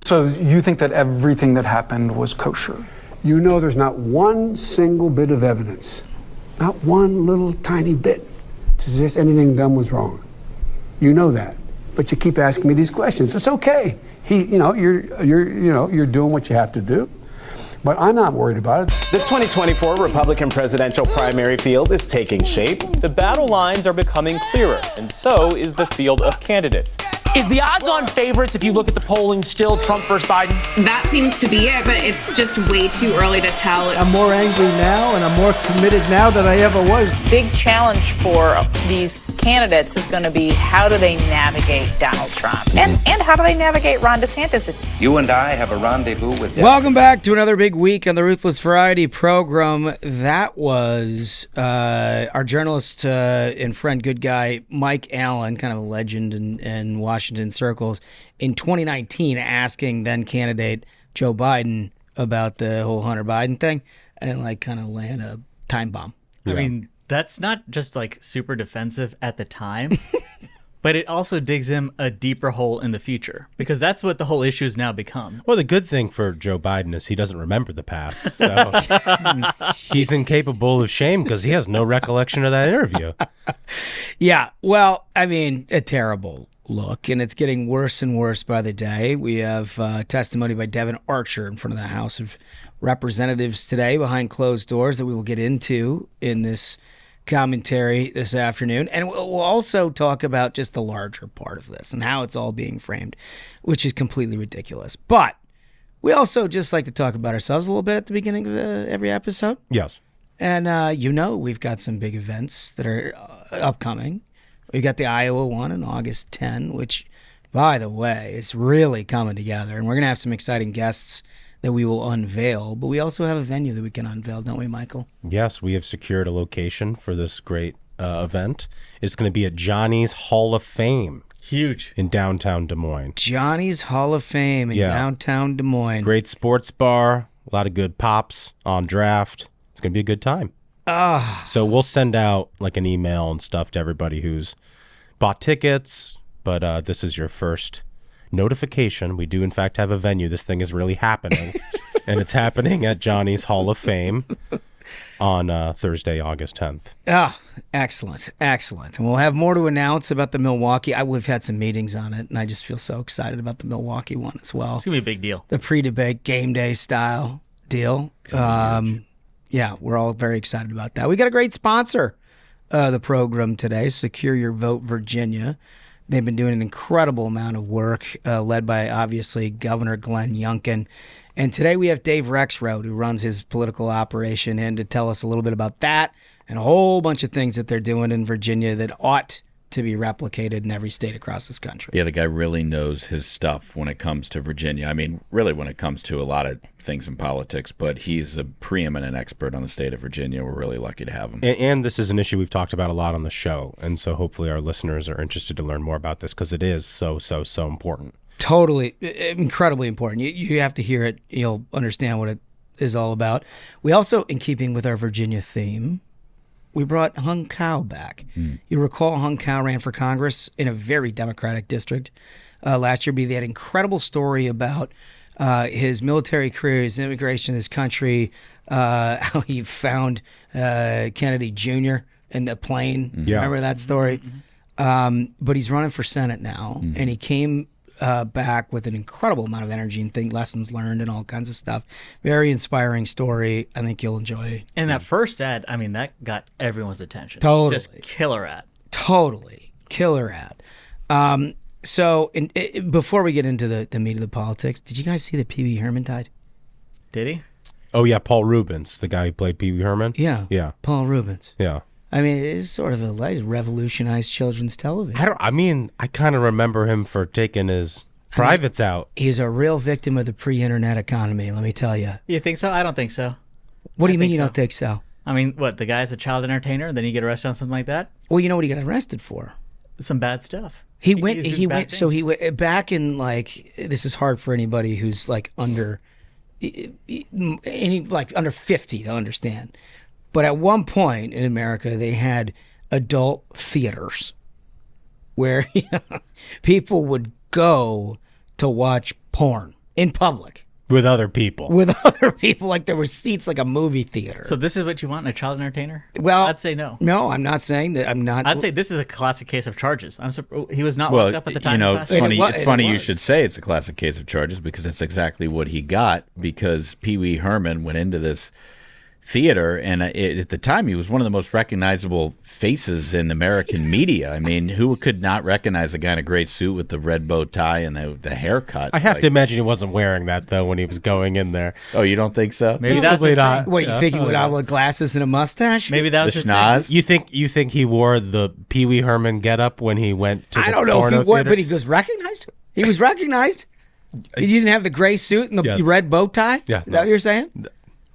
So you think that everything that happened was kosher? You know there's not one single bit of evidence, not one little tiny bit, to suggest anything done was wrong. You know that, but you keep asking me these questions. It's okay. You're doing what you have to do. But I'm not worried about it. The 2024 Republican presidential primary field is taking shape. The battle lines are becoming clearer, and so is the field of candidates. Is the odds-on favorites, if you look at the polling, still Trump versus Biden? That seems to be it, but it's just way too early to tell. I'm more angry now, and I'm more committed now than I ever was. Big challenge for these candidates is going to be how do they navigate Donald Trump? And how do they navigate Ron DeSantis? You and I have a rendezvous with Welcome back to another big week on the Ruthless Variety program. That was our journalist and friend, good guy, Mike Allen, kind of a legend in Washington circles, in 2019 asking then candidate Joe Biden about the whole Hunter Biden thing and like kind of land a time bomb. I mean, that's not just like super defensive at the time, but it also digs him a deeper hole in the future because that's what the whole issue has now become. Well, the good thing for Joe Biden is he doesn't remember the past. So he's incapable of shame because he has no recollection of that interview. Yeah, well, I mean, a terrible look, and it's getting worse and worse by the day. We have testimony by Devon Archer in front of the House of Representatives today behind closed doors that we will get into in this commentary this afternoon. And we'll also talk about just the larger part of this and how it's all being framed, which is completely ridiculous. But we also just like to talk about ourselves a little bit at the beginning of every episode. Yes. And we've got some big events that are upcoming. We've got the Iowa one on August 10, which, by the way, is really coming together. And we're going to have some exciting guests that we will unveil. But we also have a venue that we can unveil, don't we, Michael? Yes, we have secured a location for this great event. It's going to be at Johnny's Hall of Fame. Huge. In downtown Des Moines. Johnny's Hall of Fame in downtown Des Moines. Great sports bar, a lot of good pops on draft. It's going to be a good time. So we'll send out like an email and stuff to everybody who's bought tickets, but this is your first notification. We do, in fact, have a venue. This thing is really happening, and it's happening at Johnny's Hall of Fame on Thursday, August 10th. Excellent. And we'll have more to announce about the Milwaukee. We've had some meetings on it, and I just feel so excited about the Milwaukee one as well. It's going to be a big deal. The pre-debate game day style deal. Yeah, we're all very excited about that. We got a great sponsor, the program today, Secure Your Vote Virginia. They've been doing an incredible amount of work, led by, obviously, Governor Glenn Youngkin. And today we have Dave Rexrode, who runs his political operation, in to tell us a little bit about that and a whole bunch of things that they're doing in Virginia that ought to be replicated in every state across this country. Yeah, the guy really knows his stuff when it comes to Virginia. I mean, really when it comes to a lot of things in politics, but he's a preeminent expert on the state of Virginia. We're really lucky to have him. And this is an issue we've talked about a lot on the show, and so hopefully our listeners are interested to learn more about this because it is so important. Totally, incredibly important. You have to hear it. You'll understand what it is all about. We also, in keeping with our Virginia theme, we brought Hung Cao back. You recall Hung Cao ran for Congress in a very Democratic district last year. But they had an incredible story about his military career, his immigration to this country, how he found Kennedy Jr. in the plane. Yeah. Remember that story? But he's running for Senate now, and he came back with an incredible amount of energy and lessons learned and all kinds of stuff. Very inspiring story. I think you'll enjoy. And that first ad, I mean, that got everyone's attention. Totally. Just killer ad. Totally. Killer ad. So before we get into the meat of the politics, did you guys see that Pee Wee Herman died? Did he? Oh, yeah, Paul Rubens, the guy who played Pee Wee Herman? Yeah. Paul Rubens. Yeah. I mean, it's sort of revolutionized children's television. I kind of remember him for taking his privates out. He's a real victim of the pre-internet economy, let me tell you. You think so? I don't think so. What do you mean you don't think so? I mean, what, the guy's a child entertainer, then you get arrested on something like that? Well, you know what he got arrested for? Some bad stuff. He went back in, like, this is hard for anybody who's like under 50 to understand. But at one point in America, they had adult theaters where people would go to watch porn. in public with other people. Like there were seats like a movie theater. So this is what you want in a child entertainer? Well, I'd say no. No, I'm not saying that. I'm not. I'd say this is a classic case of charges. He was not Well, locked up at the time. it's funny. It's funny you should say it's a classic case of charges because that's exactly what he got. Because Pee Wee Herman went into this theater, and at the time he was one of the most recognizable faces in American media. I mean, who could not recognize a guy in a great suit with the red bow tie and the haircut? I have to imagine he wasn't wearing that though when he was going in there. Oh, you don't think so? Maybe that's his not. thing. What you think he went out with glasses and a mustache? Maybe that was The his schnoz? thing. You think he wore the Pee Wee Herman getup when he went to the I don't know if porno he was, theater? but he was recognized. He was recognized. He didn't have the gray suit and the Yes. red bow tie. Yeah. Is that what you're saying?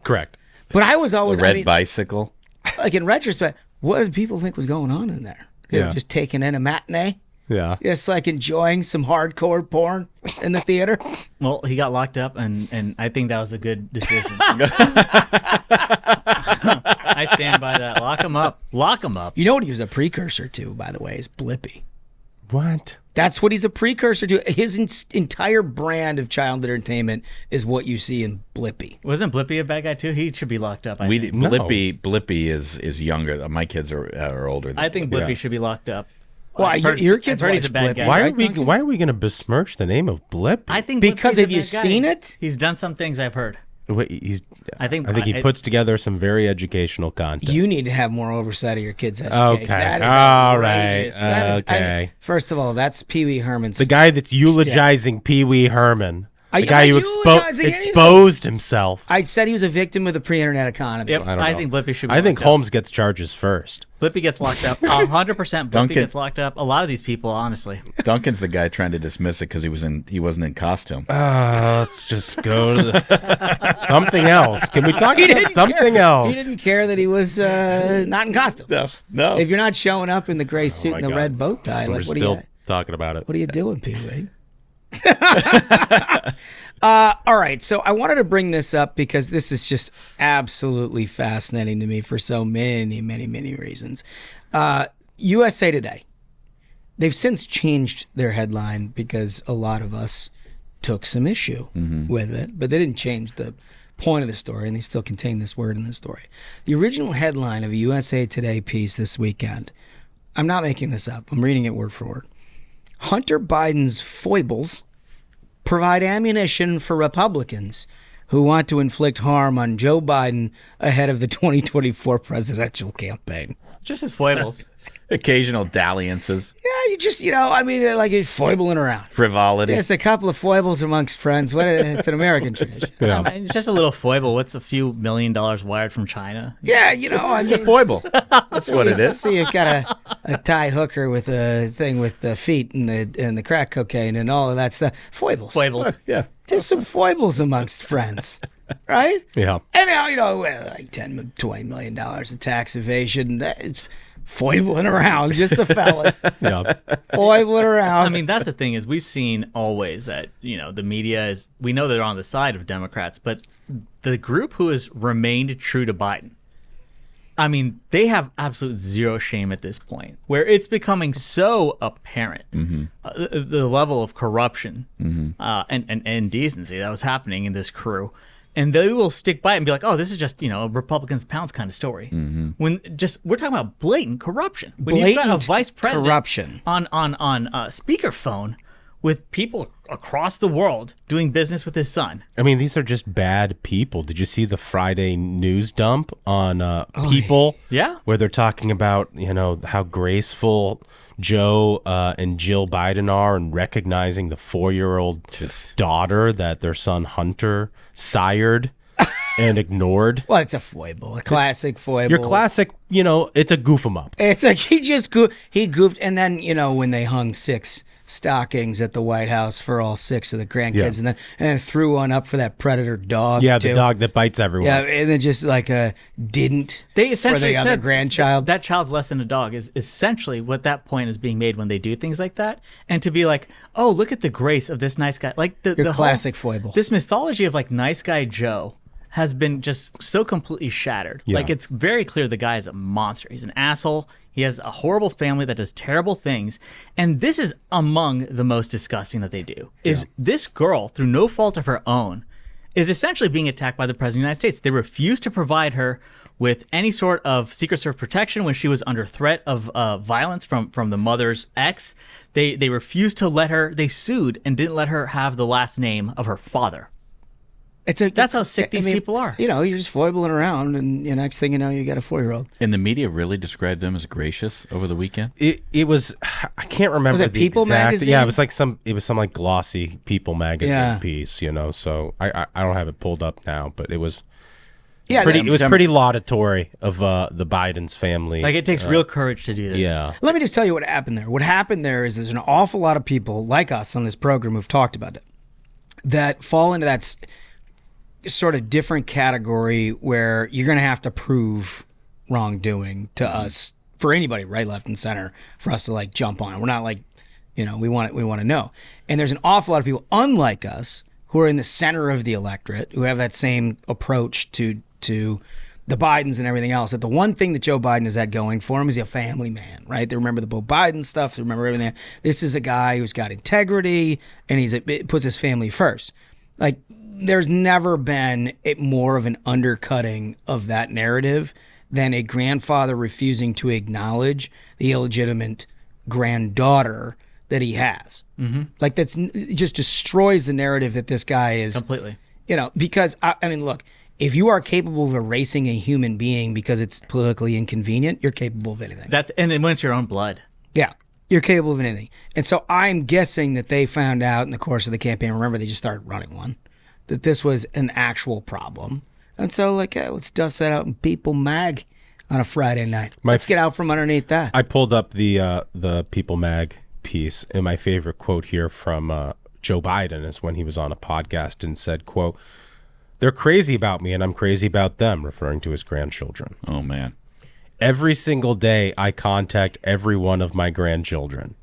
Correct. But I was always The red bicycle. like in retrospect, what did people think was going on in there? They were just taking in a matinee, Yeah. just like enjoying some hardcore porn in the theater. Well, he got locked up, and I think that was a good decision. I stand by that. Lock him up. Lock him up. You know what he was a precursor to, by the way, is Blippi. What? That's what he's a precursor to. His entire brand of child entertainment is what you see in Blippi. Wasn't Blippi a bad guy too? He should be locked up. I think. Blippi is younger. My kids are older. Than I think Blippi should be locked up. Why, your kids I've heard watch he's a bad Blippi, guy. Why are we going to besmirch the name of Blip? I think Because Blippi's a have you bad guy. seen it? He's done some things I've heard. I think he I- puts together some very educational content. You need to have more oversight of your kids' education. Okay. That is All outrageous. right. That is- Okay. first of all, that's Pee Wee Herman's. The guy that's eulogizing Pee Wee Herman. The I'm guy not who eulogizing anything. exposed himself. I said he was a victim of the pre-internet economy. Yep, I don't know. think Blippi should be I think locked up. Holmes gets charges first. Blippi gets locked up. 100% Blippi Duncan- gets locked up. A lot of these people, honestly. Duncan's the guy trying to dismiss it because he wasn't in costume. Let's just go to something else. Can we talk about something else? He didn't care that he was not in costume. No. If you're not showing up in the gray suit my and the God. red bow tie, We're like what are still you? talking about it. What are you doing, Pee Wee? All right, so I wanted to bring this up because this is just absolutely fascinating to me for so many, many, many reasons. USA Today, they've since changed their headline because a lot of us took some issue with it, but they didn't change the point of the story, and they still contain this word in the story. The original headline of a USA Today piece this weekend, I'm not making this up, I'm reading it word for word. Hunter Biden's foibles provide ammunition for Republicans who want to inflict harm on Joe Biden ahead of the 2024 presidential campaign. Just his foibles. Occasional dalliances, Yeah, you just, I mean, like you're foibling around. frivolity. Just a couple of foibles amongst friends. It's an American tradition. Yeah. It's just a little foible. What's a few $1 million wired from China? Yeah, I mean, It's a foible. That's what it is. So you got a Thai hooker with a thing with the feet and the crack cocaine and all of that stuff. Foibles. Foibles. Yeah. Just some foibles amongst friends, right? Yeah. And now, like $10, $20 million of tax evasion. It's foibling around, just the fellas. Yeah. Foibling around. I mean, that's the thing is we've seen always that, the media is, we know they're on the side of Democrats, but the group who has remained true to Biden, I mean, they have absolute zero shame at this point, where it's becoming so apparent the level of corruption and indecency that was happening in this crew. And they will stick by it and be like, "Oh, this is just a Republicans pounds kind of story." When we're talking about blatant corruption. When you've got a Blatant vice president corruption on speakerphone with people across the world doing business with his son. I mean, these are just bad people. Did you see the Friday news dump on People? Yeah. Where they're talking about, how graceful Joe and Jill Biden are and recognizing the 4-year-old daughter that their son Hunter sired and ignored. Well, it's a foible, a classic foible. Your classic, it's a goof 'em up. It's like he goofed, and then when they hung 6 stockings at the White House for all 6 of the grandkids, and then threw one up for that predator dog. Yeah, too. the dog that bites everyone. Yeah, and then just like didn't They for essentially the other said grandchild. that child's less than a dog is essentially what that point is being made when they do things like that. And to be like, oh, look at the grace of this nice guy. Like the Your whole- classic foible. This mythology of like nice guy Joe has been just so completely shattered. Yeah. Like, it's very clear the guy is a monster. He's an asshole. He has a horrible family that does terrible things. And this is among the most disgusting that they do. Is this girl, through no fault of her own, is essentially being attacked by the President of the United States. They refused to provide her with any sort of Secret Service protection when she was under threat of violence from the mother's ex. They refused to let her, they sued and didn't let her have the last name of her father. That's how sick these people are. You know, you're just foibling around, and the next thing you know, you got a 4-year-old. And the media really described them as gracious over the weekend. It was, I can't remember. Was it the People exact, magazine? Yeah, it was some like glossy People magazine Yeah. piece, you know. So I don't have it pulled up now, but it was Yeah, pretty. It was pretty laudatory of the Biden's family. Like, it takes real courage to do this. Yeah. Let me just tell you what happened there. What happened there is there's an awful lot of people like us on this program who've talked about it that fall into that sort of different category where you're going to have to prove wrongdoing to us, for anybody, right, left, and center, for us to like jump on it. We're not like, you know, we want to know. And there's an awful lot of people, unlike us, who are in the center of the electorate, who have that same approach to the Bidens and everything else. That the one thing that Joe Biden has had going for him is he's a family man, right? They remember the Beau Biden stuff. They remember everything. This is a guy who's got integrity, and it puts his family first. Like, there's never been more of an undercutting of that narrative than a grandfather refusing to acknowledge the illegitimate granddaughter that he has. Mm-hmm. Like, it just destroys the narrative that this guy is. Completely. You know, because, I mean, look, if you are capable of erasing a human being because it's politically inconvenient, you're capable of anything. And when it's your own blood. Yeah. You're capable of anything. And so I'm guessing that they found out in the course of the campaign, remember, they just started running one, that this was an actual problem. And so, like, let's dust that out in People Mag on a Friday night. Let's get out from underneath that. I pulled up the People Mag piece, and my favorite quote here from Joe Biden is when he was on a podcast and said, quote, "They're crazy about me and I'm crazy about them," referring to his grandchildren. Oh, man. "Every single day I contact every one of my grandchildren."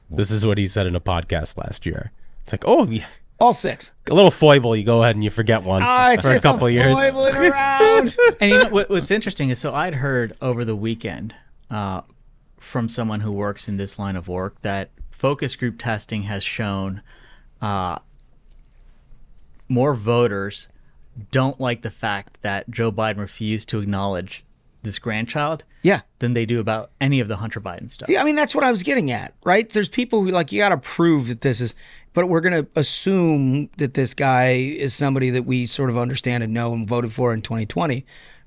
This is what he said in a podcast last year. It's like, oh, yeah. All 6. A little foible, you go ahead and you forget one for a couple of years. Foibling around. And you know what's interesting is, so I'd heard over the weekend from someone who works in this line of work that focus group testing has shown more voters don't like the fact that Joe Biden refused to acknowledge this grandchild than they do about any of the Hunter Biden stuff. See, I mean, that's what I was getting at, right? There's people who, like, you got to prove that this is, but we're going to assume that this guy is somebody that we sort of understand and know and voted for in 2020.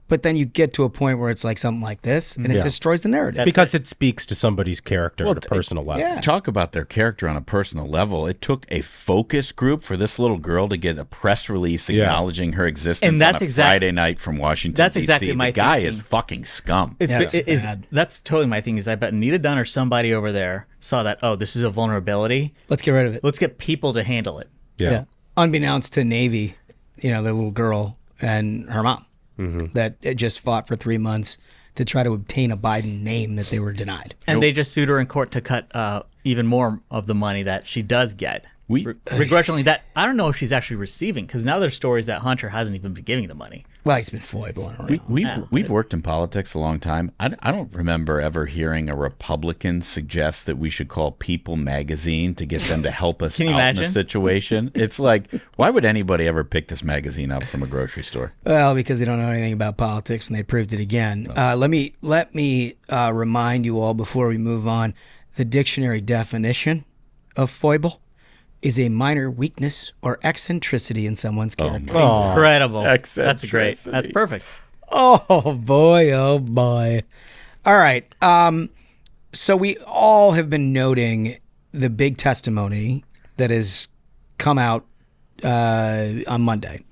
But then you get to a point where it's like something like this, and it destroys the narrative. Because it speaks to somebody's character at a personal level. Yeah. Talk about their character on a personal level. It took a focus group for this little girl to get a press release acknowledging her existence and that's on a Friday night from Washington, That's D.C. exactly my The guy thinking. is fucking scum. That's totally my thing. Is I bet Anita Dunn or somebody over there saw that, oh, this is a vulnerability. Let's get rid of it. Let's get people to handle it. Yeah. Unbeknownst to Navy, you know, the little girl and her mom that just fought for 3 months to try to obtain a Biden name that they were denied. And they just sued her in court to cut even more of the money that she does get. Begrudgingly, that I don't know if she's actually receiving, because now there's stories that Hunter hasn't even been giving the money. Well, he's been foibling around. We've worked in politics a long time. I don't remember ever hearing a Republican suggest that we should call People magazine to get them to help us Can you out imagine? in a situation. It's like, why would anybody ever pick this magazine up from a grocery store? Well, because they don't know anything about politics, and they proved it again. Let me remind you all before we move on. The dictionary definition of foible is a minor weakness or eccentricity in someone's character. Incredible. That's great. That's perfect. Oh boy, oh boy. All right. So we all have been noting the big testimony that has come out on Monday.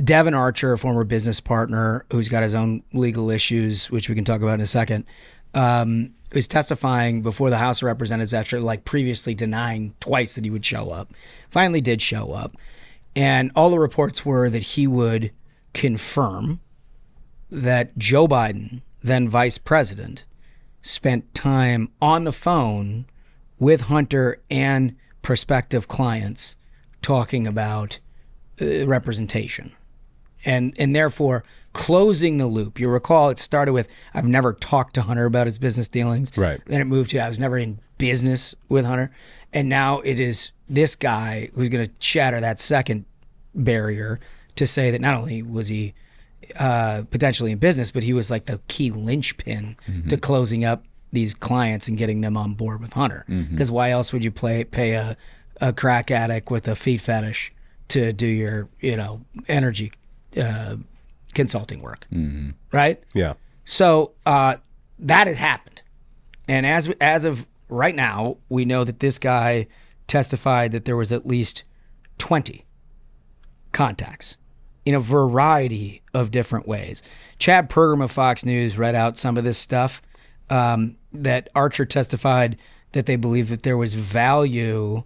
Devon Archer, a former business partner who's got his own legal issues, which we can talk about in a second, is testifying before the House of Representatives after previously denying twice that he would show up. Finally did show up. And all the reports were that he would confirm that Joe Biden, then vice president, spent time on the phone with Hunter and prospective clients talking about representation. and therefore closing the loop. You recall it started with, I've never talked to Hunter about his business dealings. Right. Then it moved to, I was never in business with Hunter. And now it is this guy who's going to shatter that second barrier to say that not only was he potentially in business, but he was like the key linchpin to closing up these clients and getting them on board with Hunter. Because why else would you pay a crack addict with a feet fetish to do your, energy consulting work, right? Yeah. So that had happened, and as of right now, we know that this guy testified that there was at least 20 contacts in a variety of different ways. Chad Progrum of Fox News read out some of this stuff, that Archer testified that they believe that there was value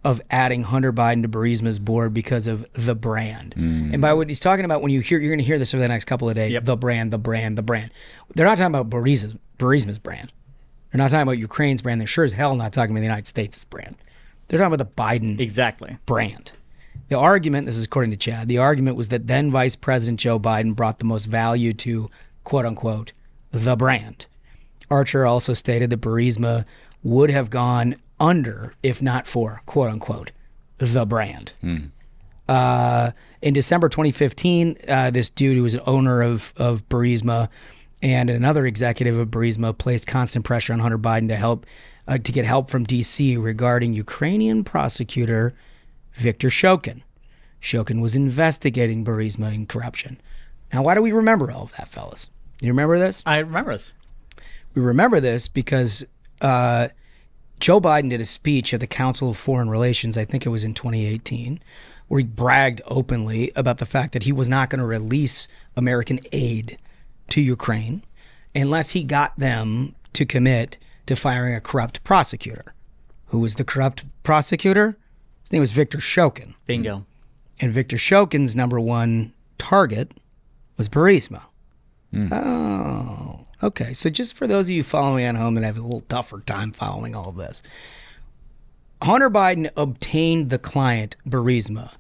of adding Hunter Biden to Burisma's board because of the brand. And by what he's talking about, when you're going to hear this over the next couple of days, the brand. They're not talking about Burisma's brand. They're not talking about Ukraine's brand. They're sure as hell not talking about the United States' brand. They're talking about the Biden brand. The argument, this is according to Chad, the argument was that then Vice President Joe Biden brought the most value to, quote unquote, the brand. Archer also stated that Burisma would have gone under if not for, quote unquote, the brand. In December 2015, this dude who was an owner of Burisma and another executive of Burisma placed constant pressure on Hunter Biden to get help from D.C. regarding Ukrainian prosecutor Viktor Shokin. Shokin was investigating Burisma in corruption. Now, why do we remember all of that, fellas? You remember this? I remember this. We remember this because Joe Biden did a speech at the Council of Foreign Relations, I think it was in 2018, where he bragged openly about the fact that he was not going to release American aid to Ukraine unless he got them to commit to firing a corrupt prosecutor. Who was the corrupt prosecutor? His name was Viktor Shokin. Bingo. And Viktor Shokin's number one target was Burisma. Oh, okay. So just for those of you following at home and have a little tougher time following all of this, Hunter Biden obtained the client Burisma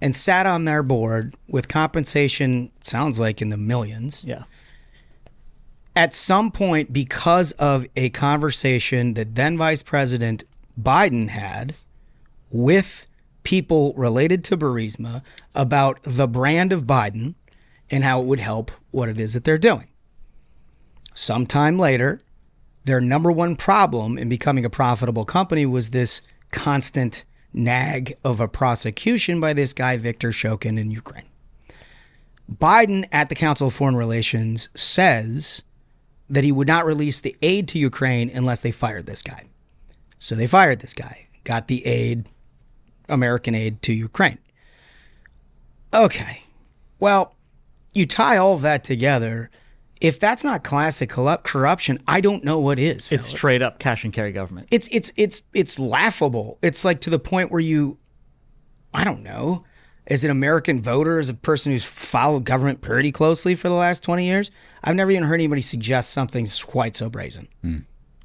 and sat on their board with compensation, sounds like in the millions. Yeah. At some point, because of a conversation that then Vice President Biden had with people related to Burisma about the brand of Biden and how it would help what it is that they're doing. Sometime later, their number one problem in becoming a profitable company was this constant nag of a prosecution by this guy, Viktor Shokin, in Ukraine. Biden at the Council of Foreign Relations says that he would not release the aid to Ukraine unless they fired this guy. So they fired this guy, got the aid, American aid to Ukraine. Okay. Well, you tie all of that together. If that's not classic corruption, I don't know what is. It's straight up cash and carry government. It's laughable. It's like to the point where I don't know, as an American voter, as a person who's followed government pretty closely for the last 20 years, I've never even heard anybody suggest something quite so brazen.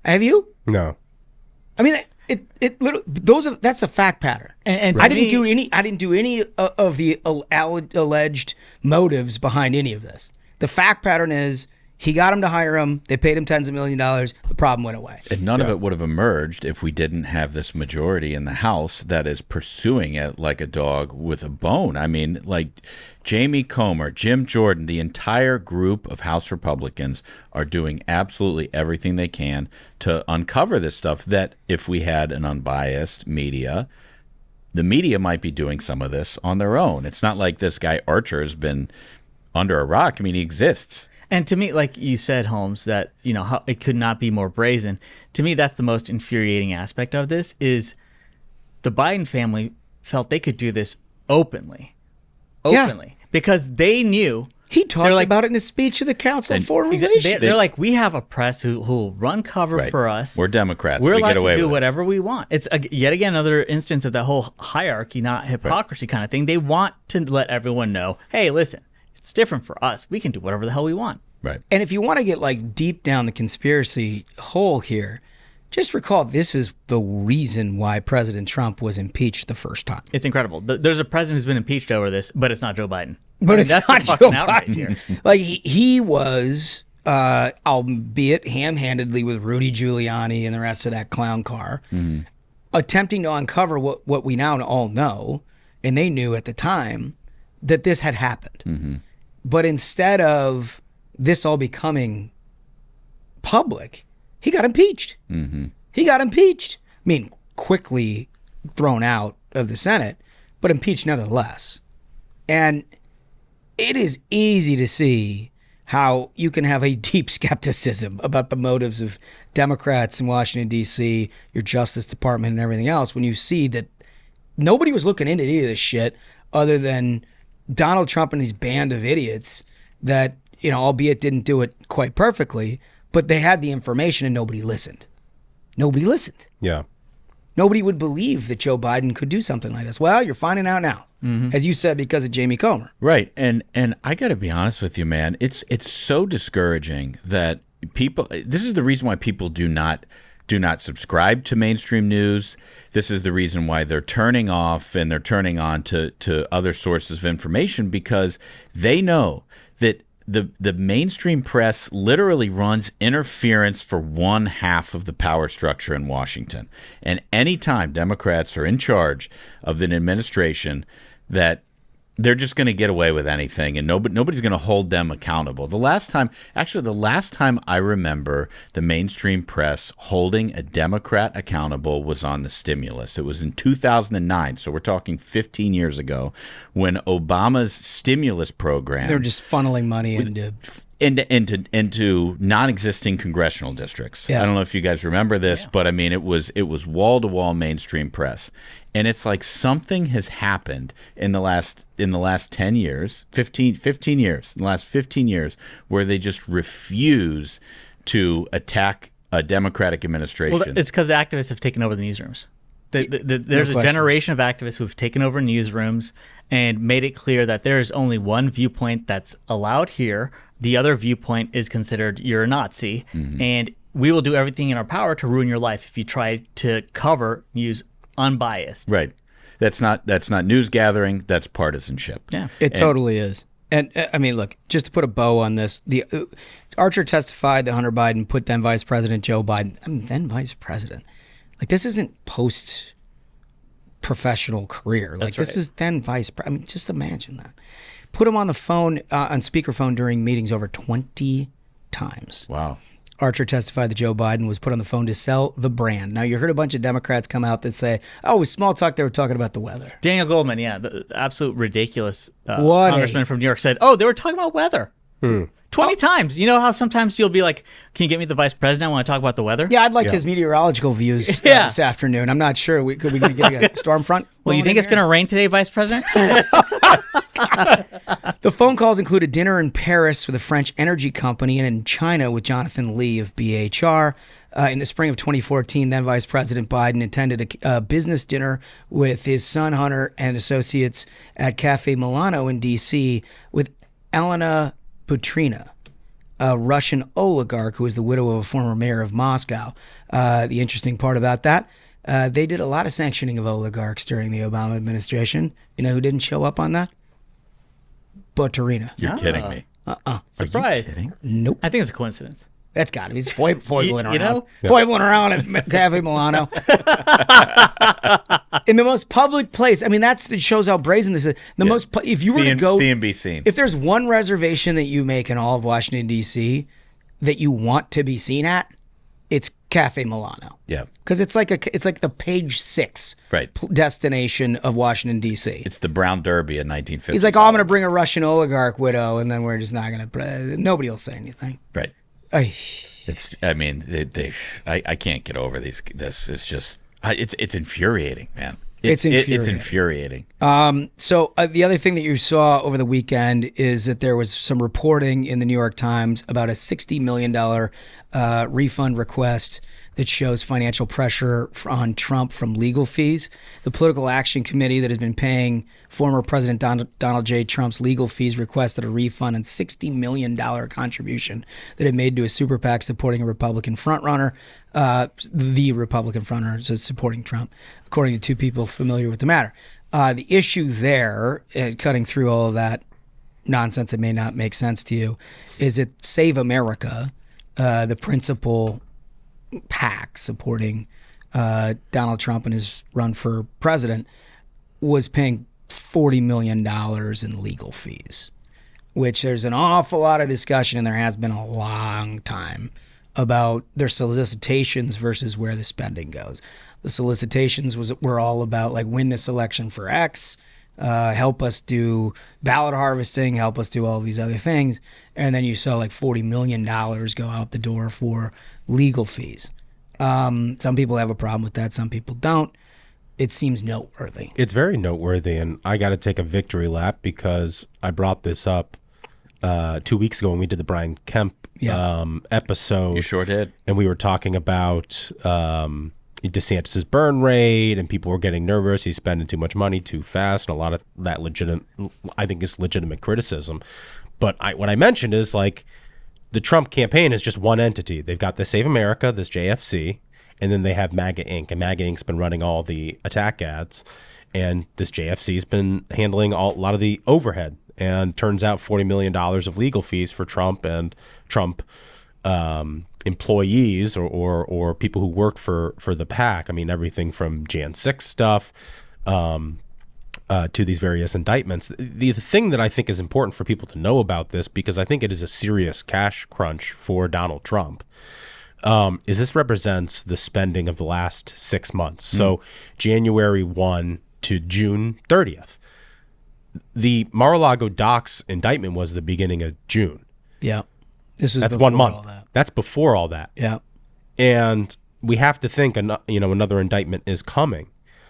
Have you? No. I mean, it literally, that's the fact pattern. And I didn't do any of the alleged motives behind any of this. The fact pattern is he got him to hire him. They paid him tens of millions of dollars. The problem went away. And none of it would have emerged if we didn't have this majority in the House that is pursuing it like a dog with a bone. I mean, like Jamie Comer, Jim Jordan, the entire group of House Republicans are doing absolutely everything they can to uncover this stuff that if we had an unbiased media, the media might be doing some of this on their own. It's not like this guy Archer has been under a rock. I mean, he exists. And to me, like you said, Holmes, that how it could not be more brazen. To me, that's the most infuriating aspect of this is the Biden family felt they could do this openly, because they knew. He talked about it in his speech at the Council of Foreign Relations. They're like, we have a press who will run cover for us. We're Democrats. We're we allowed get away to do with whatever we want. It's yet again another instance of that whole hierarchy, not hypocrisy kind of thing. They want to let everyone know, hey, listen, it's different for us. We can do whatever the hell we want. Right. And if you want to get like deep down the conspiracy hole here, just recall this is the reason why President Trump was impeached the first time. It's incredible. There's a president who's been impeached over this, but it's not Joe Biden. But it's that's not the fucking Joe outrage Biden. here. Like he was, albeit ham-handedly with Rudy Giuliani and the rest of that clown car, attempting to uncover what we now all know, and they knew at the time, that this had happened. But instead of this all becoming public, he got impeached. He got impeached. I mean, quickly thrown out of the Senate, but impeached nevertheless. And it is easy to see how you can have a deep skepticism about the motives of Democrats in Washington, D.C., your Justice Department and everything else when you see that nobody was looking into any of this shit other than Donald Trump and his band of idiots that, you know, albeit didn't do it quite perfectly, but they had the information and nobody listened. Nobody listened. Yeah. Nobody would believe that Joe Biden could do something like this. Well, you're finding out now, as you said, because of Jamie Comer. Right. And I got to be honest with you, man. It's so discouraging that people. This is the reason why people do not subscribe to mainstream news. This is the reason why they're turning off and they're turning on to other sources of information, because they know that the mainstream press literally runs interference for one half of the power structure in Washington. And anytime Democrats are in charge of an administration, that they're just going to get away with anything, and nobody's going to hold them accountable. The last time I remember the mainstream press holding a Democrat accountable was on the stimulus. It was in 2009, so we're talking 15 years ago, when Obama's stimulus program. They're just funneling money into non-existing congressional districts. Yeah. I don't know if you guys remember this, but I mean, it was wall-to-wall mainstream press. And it's like something has happened in the last 10 years, 15 years, in the last 15 years, where they just refuse to attack a Democratic administration. Well, it's because the activists have taken over the newsrooms. There's a generation of activists who have taken over newsrooms and made it clear that there is only one viewpoint that's allowed here. The other viewpoint is considered you're a Nazi, and we will do everything in our power to ruin your life if you try to cover news unbiased. Right. That's not news gathering. That's partisanship. Yeah, it totally is. And I mean, look, just to put a bow on this, Archer testified that Hunter Biden put then Vice President Joe Biden, then Vice President. Like, this isn't post professional career. Like, this is then Vice President. I mean, just imagine that. Put him on the phone, on speakerphone during meetings over 20 times. Wow. Archer testified that Joe Biden was put on the phone to sell the brand. Now, you heard a bunch of Democrats come out that say, oh, with small talk, they were talking about the weather. Daniel Goldman, the absolute ridiculous congressman from New York said, oh, they were talking about weather. 20 times. You know how sometimes you'll be like, can you get me the vice president? I want to talk about the weather. Yeah, I'd like his meteorological views this afternoon. I'm not sure. Could we get a storm front? Well, you think it's going to rain today, Vice President? The phone calls included dinner in Paris with a French energy company and in China with Jonathan Lee of BHR. In the spring of 2014, then Vice President Biden attended a business dinner with his son Hunter and associates at Cafe Milano in D.C. with Elena Butrina, a Russian oligarch who is the widow of a former mayor of Moscow. The interesting part about that, they did a lot of sanctioning of oligarchs during the Obama administration. You know who didn't show up on that? Butrina. You're kidding me. Surprise. Are you kidding? Nope. I think it's a coincidence. That's got to be. It's foiling around. You know? Foiling around at Cafe Milano. In the most public place. I mean, that shows how brazen this is. If you were to go... CNBC. If there's one reservation that you make in all of Washington, D.C. that you want to be seen at, it's Cafe Milano. Yeah. Because it's like the page 6 destination of Washington, D.C. It's the Brown Derby in 1950. He's like, oh, I'm going to bring a Russian oligarch widow, and then we're just not going to... Nobody will say anything. Right. It's. I mean, I can't get over this. It's just. It's infuriating, man. It's infuriating. So the other thing that you saw over the weekend is that there was some reporting in the New York Times about a $60 million refund request that shows financial pressure on Trump from legal fees. The Political Action Committee that has been paying former President Donald J. Trump's legal fees requested a refund on $60 million contribution that it made to a super PAC supporting a Republican frontrunner. The Republican frontrunner is supporting Trump, according to two people familiar with the matter. The issue there, cutting through all of that nonsense that may not make sense to you, is that Save America, the principal PAC supporting Donald Trump and his run for president, was paying $40 million in legal fees, which there's an awful lot of discussion, and there has been a long time, about their solicitations versus where the spending goes. The solicitations were all about, like, win this election for X, help us do ballot harvesting, help us do all these other things. And then you saw like $40 million go out the door for legal fees. Some people have a problem with that. Some people don't. It seems noteworthy. It's very noteworthy. And I got to take a victory lap because I brought this up 2 weeks ago when we did the Brian Kemp episode. You sure did. And we were talking about DeSantis's burn rate, and people were getting nervous. He's spending too much money too fast, and a lot of that I think is legitimate criticism. But what I mentioned is, like, the Trump campaign is just one entity. They've got the Save America, this JFC, and then they have MAGA Inc. And MAGA Inc.'s been running all the attack ads, and this JFC's been handling a lot of the overhead. And turns out $40 million of legal fees for Trump and Trump employees or people who worked for the PAC. I mean, everything from Jan 6 stuff to these various indictments. The thing that I think is important for people to know about this, because I think it is a serious cash crunch for Donald Trump, is this represents the spending of the last 6 months. So January 1 to June 30th. The Mar-a-Lago docks indictment was the beginning of June. Yeah. That's 1 month. That's before all that. Yeah. And we have to think, another indictment is coming.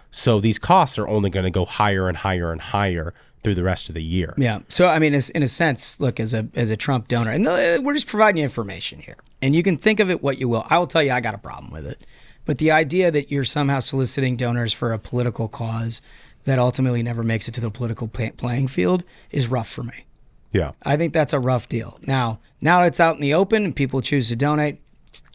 So these costs are only going to go higher and higher and higher through the rest of the year. Yeah. So, I mean, in a sense, look, as a Trump donor, and we're just providing you information here, and you can think of it what you will. I will tell you I got a problem with it. But the idea that you're somehow soliciting donors for a political cause that ultimately never makes it to the political playing field is rough for me. Yeah. I think that's a rough deal. Now it's out in the open and people choose to donate,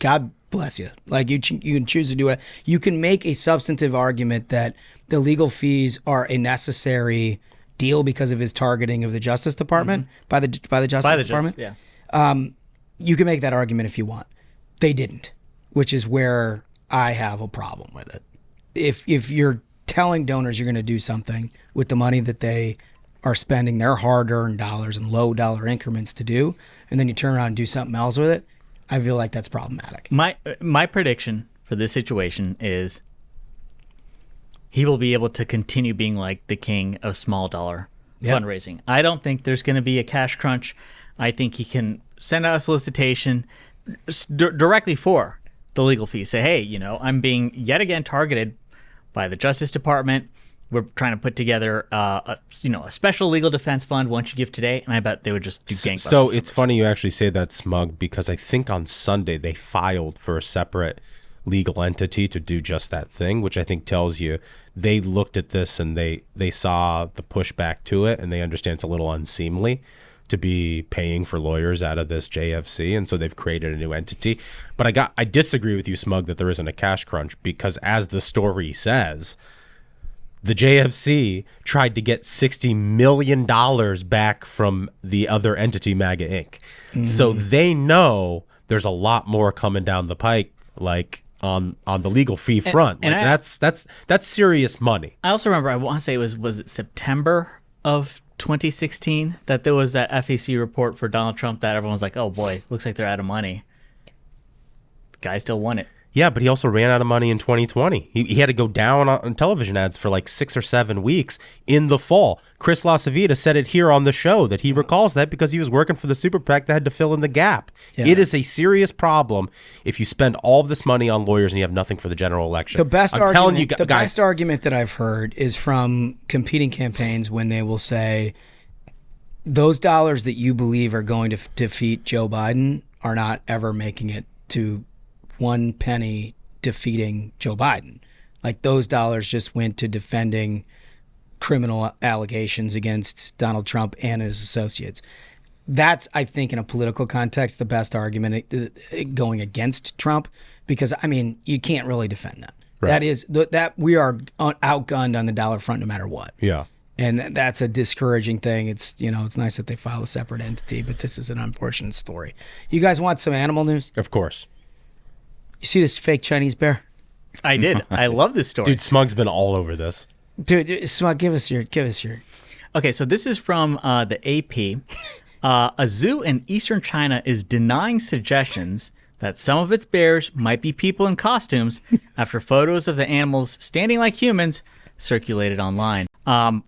God bless you. Like, you can choose to do it. You can make a substantive argument that the legal fees are a necessary deal because of his targeting of the Justice Department by the Justice Department. You can make that argument if you want. They didn't, which is where I have a problem with it. If you're telling donors you're going to do something with the money that they are spending their hard-earned dollars in low-dollar increments to do, and then you turn around and do something else with it, I feel like that's problematic. My prediction for this situation is he will be able to continue being like the king of small dollar fundraising. I don't think there's going to be a cash crunch. I think he can send out a solicitation directly for the legal fee. Say, hey, I'm being yet again targeted by the Justice Department. We're trying to put together a special legal defense fund once you give today, and I bet they would just do gangbusters. So it's funny you actually say that, Smug, because I think on Sunday they filed for a separate legal entity to do just that thing, which I think tells you they looked at this and they saw the pushback to it, and they understand it's a little unseemly to be paying for lawyers out of this JFC, and so they've created a new entity. But I disagree with you, Smug, that there isn't a cash crunch, because as the story says, the JFC tried to get $60 million back from the other entity, MAGA Inc. Mm-hmm. So they know there's a lot more coming down the pike, like on the legal fee front. That's serious money. I also remember, I want to say was it September of 2016 that there was that FEC report for Donald Trump that everyone was like, oh boy, looks like they're out of money. The guy still won it. Yeah, but he also ran out of money in 2020. He had to go down on television ads for like 6 or 7 weeks in the fall. Chris LaCivita said it here on the show that he recalls that because he was working for the super PAC that had to fill in the gap. Yeah. It is a serious problem if you spend all of this money on lawyers and you have nothing for the general election. The best argument that I've heard is from competing campaigns when they will say, those dollars that you believe are going to defeat Joe Biden are not ever making it to one penny defeating Joe Biden. Like, those dollars just went to defending criminal allegations against Donald Trump and his associates. That's, I think, in a political context, the best argument going against Trump, because, I mean, you can't really defend that. Right. That we are outgunned on the dollar front no matter what. Yeah. And that's a discouraging thing. It's it's nice that they file a separate entity, but this is an unfortunate story. You guys want some animal news? Of course. You see this fake Chinese bear? I did. I love this story. Dude, Smug's been all over this. Dude, Smug, give us your. Okay, so this is from the AP. A zoo in eastern China is denying suggestions that some of its bears might be people in costumes after photos of the animals standing like humans circulated online.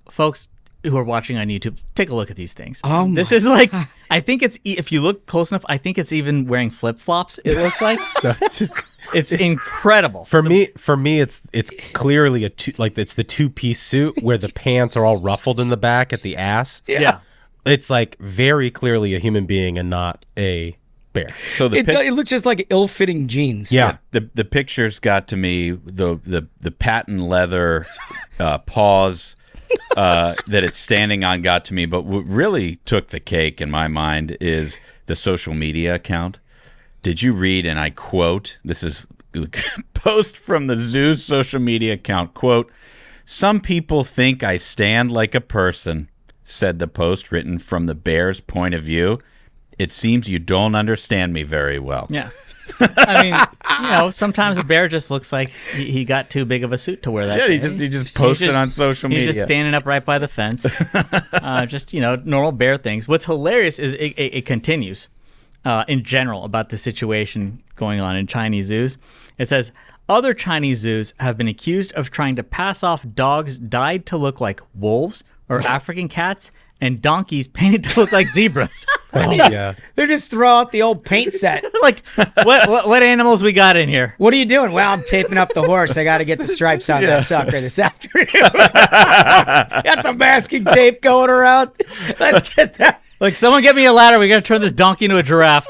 Folks who are watching on YouTube, take a look at these things. This is like, I think it's, if you look close enough, I think it's even wearing flip-flops, it looks like. It's incredible. For me, it's clearly it's the two-piece suit where the pants are all ruffled in the back at the ass. Yeah. It's like very clearly a human being and not a bear. So it looks just like ill-fitting jeans. Yeah. The pictures got to me, the patent leather paws that it's standing on got to me. But what really took the cake in my mind is the social media account. Did you read, and I quote, this is a post from the zoo's social media account, quote, "Some people think I stand like a person," said the post, written from the bear's point of view. "It seems you don't understand me very well." Yeah. I mean, sometimes a bear just looks like he got too big of a suit to wear that day. He just posted on social media. He's just standing up right by the fence. Just, normal bear things. What's hilarious is it continues in general about the situation going on in Chinese zoos. It says, other Chinese zoos have been accused of trying to pass off dogs dyed to look like wolves or African cats and donkeys painted to look like zebras. Yeah. They just throw out the old paint set. Like, what animals we got in here? What are you doing? Well, I'm taping up the horse. I got to get the stripes on that sucker this afternoon. Got the masking tape going around. Let's get that. Like, someone get me a ladder. We got to turn this donkey into a giraffe.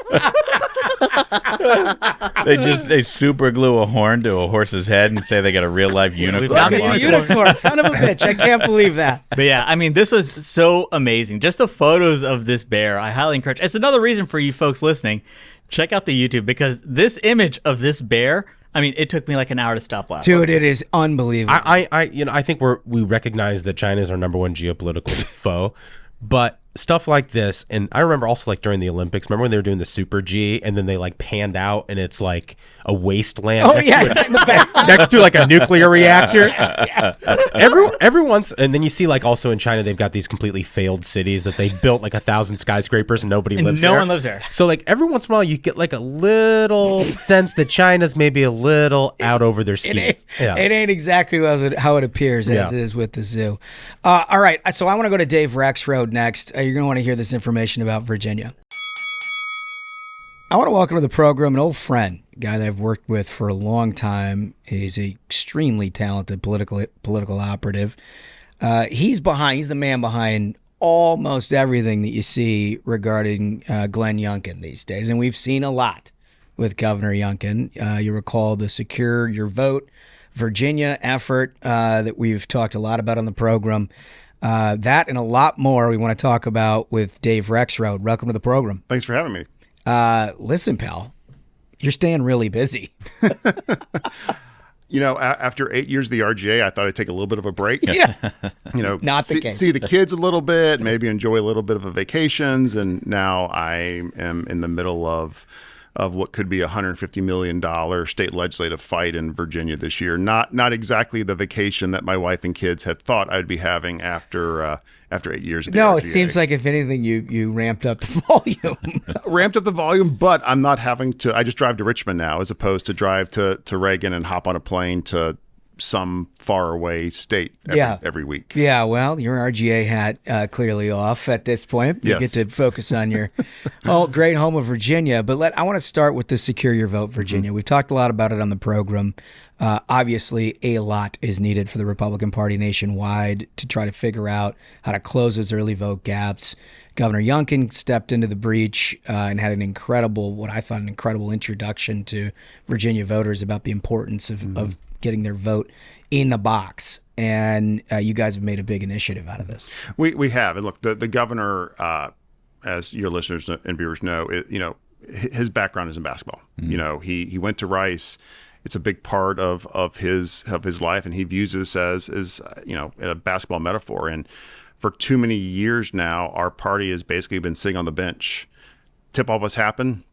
They super glue a horn to a horse's head and say they got a real life unicorn. It's a unicorn. Son of a bitch. I can't believe that. But yeah, I mean, this was so amazing. Just the photos of this bear, I highly encourage. It's another reason for you folks listening. Check out the YouTube, because this image of this bear, I mean, it took me like an hour to stop laughing. Dude, it is unbelievable. I think we recognize that China is our number one geopolitical foe, but stuff like this, and I remember also like during the Olympics, remember when they were doing the Super G and then they like panned out and it's like a wasteland next to like a nuclear reactor. Every once, and then you see like also in China they've got these completely failed cities that they built like 1,000 skyscrapers and nobody lives there. No one lives there. So like every once in a while you get like a little sense that China's maybe a little out over their skis. It ain't exactly how it appears as it is with the zoo. All right, so I want to go to Dave Rexrode next. You're going to want to hear this information about Virginia. I want to welcome to the program an old friend, a guy that I've worked with for a long time. He's an extremely talented political operative. He's the man behind almost everything that you see regarding Glenn Youngkin these days, and we've seen a lot with Governor Youngkin. You recall the Secure Your Vote Virginia effort that we've talked a lot about on the program. That and a lot more we want to talk about with Dave Rexrode. Welcome to the program. Thanks for having me. Listen, pal, you're staying really busy. After 8 years of the RGA, I thought I'd take a little bit of a break. Yeah. Not the case. See the kids a little bit, maybe enjoy a little bit of a vacations. And now I am in the middle of what could be a $150 million state legislative fight in Virginia this year. Not exactly the vacation that my wife and kids had thought I'd be having after 8 years of the RGA. It seems like if anything, you ramped up the volume. Ramped up the volume, but I'm not having to. I just drive to Richmond now, as opposed to drive to Reagan and hop on a plane to some faraway state every week. Yeah, well, your RGA hat clearly off at this point. You get to focus on your great home of Virginia. But I want to start with the Secure Your Vote Virginia. We've talked a lot about it on the program. Obviously, a lot is needed for the Republican Party nationwide to try to figure out how to close those early vote gaps. Governor Youngkin stepped into the breach and had an incredible introduction to Virginia voters about the importance of getting their vote in the box. And you guys have made a big initiative out of this. We have. And look, the governor, as your listeners and viewers know, his background is in basketball. He went to Rice it's a big part of his life, and he views this as a basketball metaphor. And for too many years now, our party has basically been sitting on the bench. Tip-off has happened.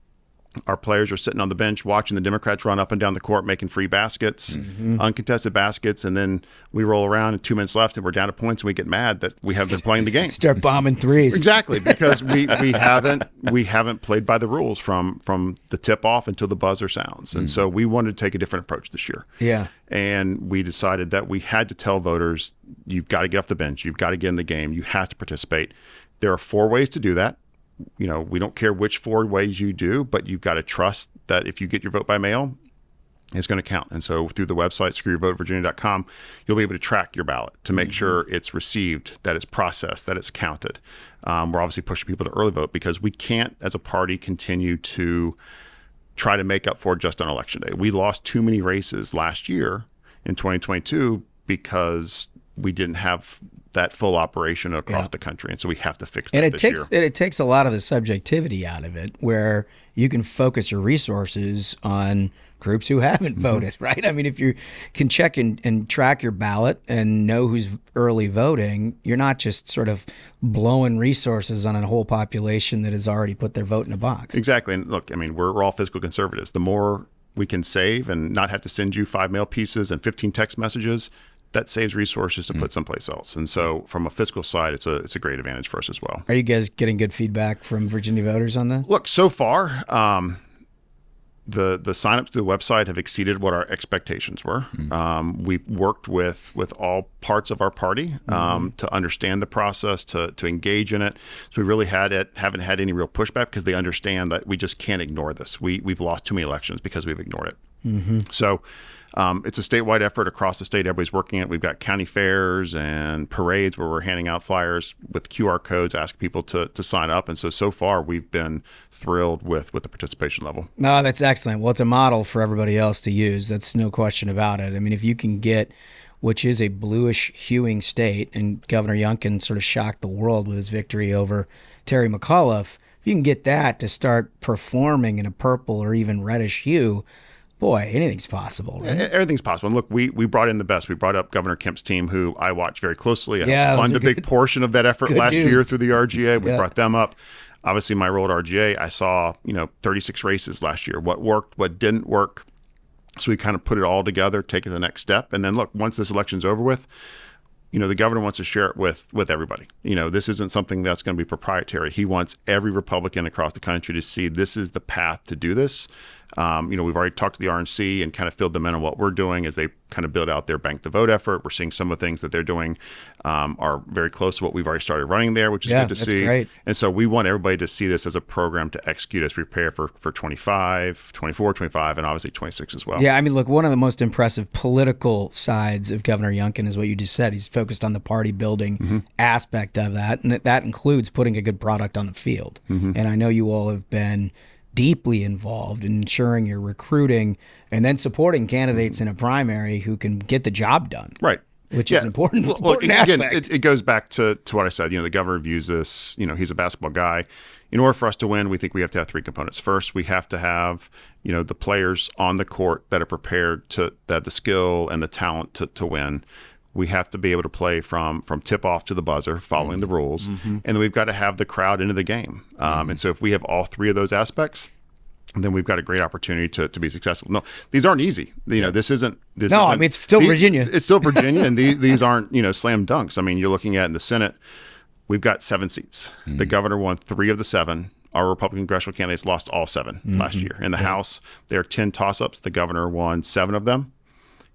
Our players are sitting on the bench watching the Democrats run up and down the court making free baskets, uncontested baskets, and then we roll around and 2 minutes left and we're down to points and we get mad that we haven't been playing the game. Start bombing threes. Exactly, because we haven't played by the rules from the tip-off until the buzzer sounds. And so we wanted to take a different approach this year. Yeah. And we decided that we had to tell voters, you've got to get off the bench, you've got to get in the game, you have to participate. There are 4 ways to do that. We don't care which 4 ways you do, but you've got to trust that if you get your vote by mail, it's going to count. And so through the website, screwyourvotevirginia.com, you'll be able to track your ballot to make sure it's received, that it's processed, that it's counted. We're obviously pushing people to early vote because we can't, as a party, continue to try to make up for it just on Election Day. We lost too many races last year in 2022 because we didn't have that full operation across the country. And so we have to fix that this year. And it takes a lot of the subjectivity out of it, where you can focus your resources on groups who haven't voted, right? I mean, if you can check and track your ballot and know who's early voting, you're not just sort of blowing resources on a whole population that has already put their vote in a box. Exactly. And look, I mean, we're all fiscal conservatives. The more we can save and not have to send you 5 mail pieces and 15 text messages, that saves resources to put someplace else. And so from a fiscal side, it's a great advantage for us as well. Are you guys getting good feedback from Virginia voters on that? Look, so far, the signups to the website have exceeded what our expectations were. We've worked with all parts of our party to understand the process, to engage in it. So we really haven't had any real pushback because they understand that we just can't ignore this. We've lost too many elections because we've ignored it. So it's a statewide effort across the state. Everybody's working it. We've got county fairs and parades where we're handing out flyers with QR codes, asking people to sign up. And so far, we've been thrilled with the participation level. No, that's excellent. Well, it's a model for everybody else to use. That's no question about it. I mean, if you can get, which is a bluish hueing state, and Governor Youngkin sort of shocked the world with his victory over Terry McAuliffe, if you can get that to start performing in a purple or even reddish hue, boy, anything's possible, right? Everything's possible. And look, we brought in the best. We brought up Governor Kemp's team, who I watch very closely. I funded a big portion of that effort last year through the RGA. We brought them up. Obviously, my role at RGA, I saw 36 races last year. What worked, what didn't work. So we kind of put it all together, take it to the next step. And then look, once this election's over with, the governor wants to share it with everybody. This isn't something that's going to be proprietary. He wants every Republican across the country to see this is the path to do this. We've already talked to the RNC and kind of filled them in on what we're doing as they kind of build out their bank the vote effort. We're seeing some of the things that they're doing are very close to what we've already started running there, which is good to see. Great. And so we want everybody to see this as a program to execute as we prepare for 25, 24, 25, and obviously 26 as well. Yeah, I mean, look, one of the most impressive political sides of Governor Youngkin is what you just said. He's focused on the party building aspect of that, and that includes putting a good product on the field. And I know you all have been deeply involved in ensuring you're recruiting and then supporting candidates in a primary who can get the job done. Right. Which is important. Look, again, aspect. it goes back to what I said. The governor views this, he's a basketball guy. In order for us to win, we think we have to have 3 components. First, we have to have, the players on the court that are prepared that have the skill and the talent to win. We have to be able to play from tip-off to the buzzer, following the rules. And then we've got to have the crowd into the game. And so if we have all 3 of those aspects, then we've got a great opportunity to be successful. No, these aren't easy. This isn't. I mean, it's still Virginia. It's still Virginia, and these aren't, slam dunks. I mean, you're looking at in the Senate, we've got 7 seats. The governor won 3 of the 7. Our Republican congressional candidates lost all 7 last year. In the House, there are 10 toss-ups. The governor won 7 of them.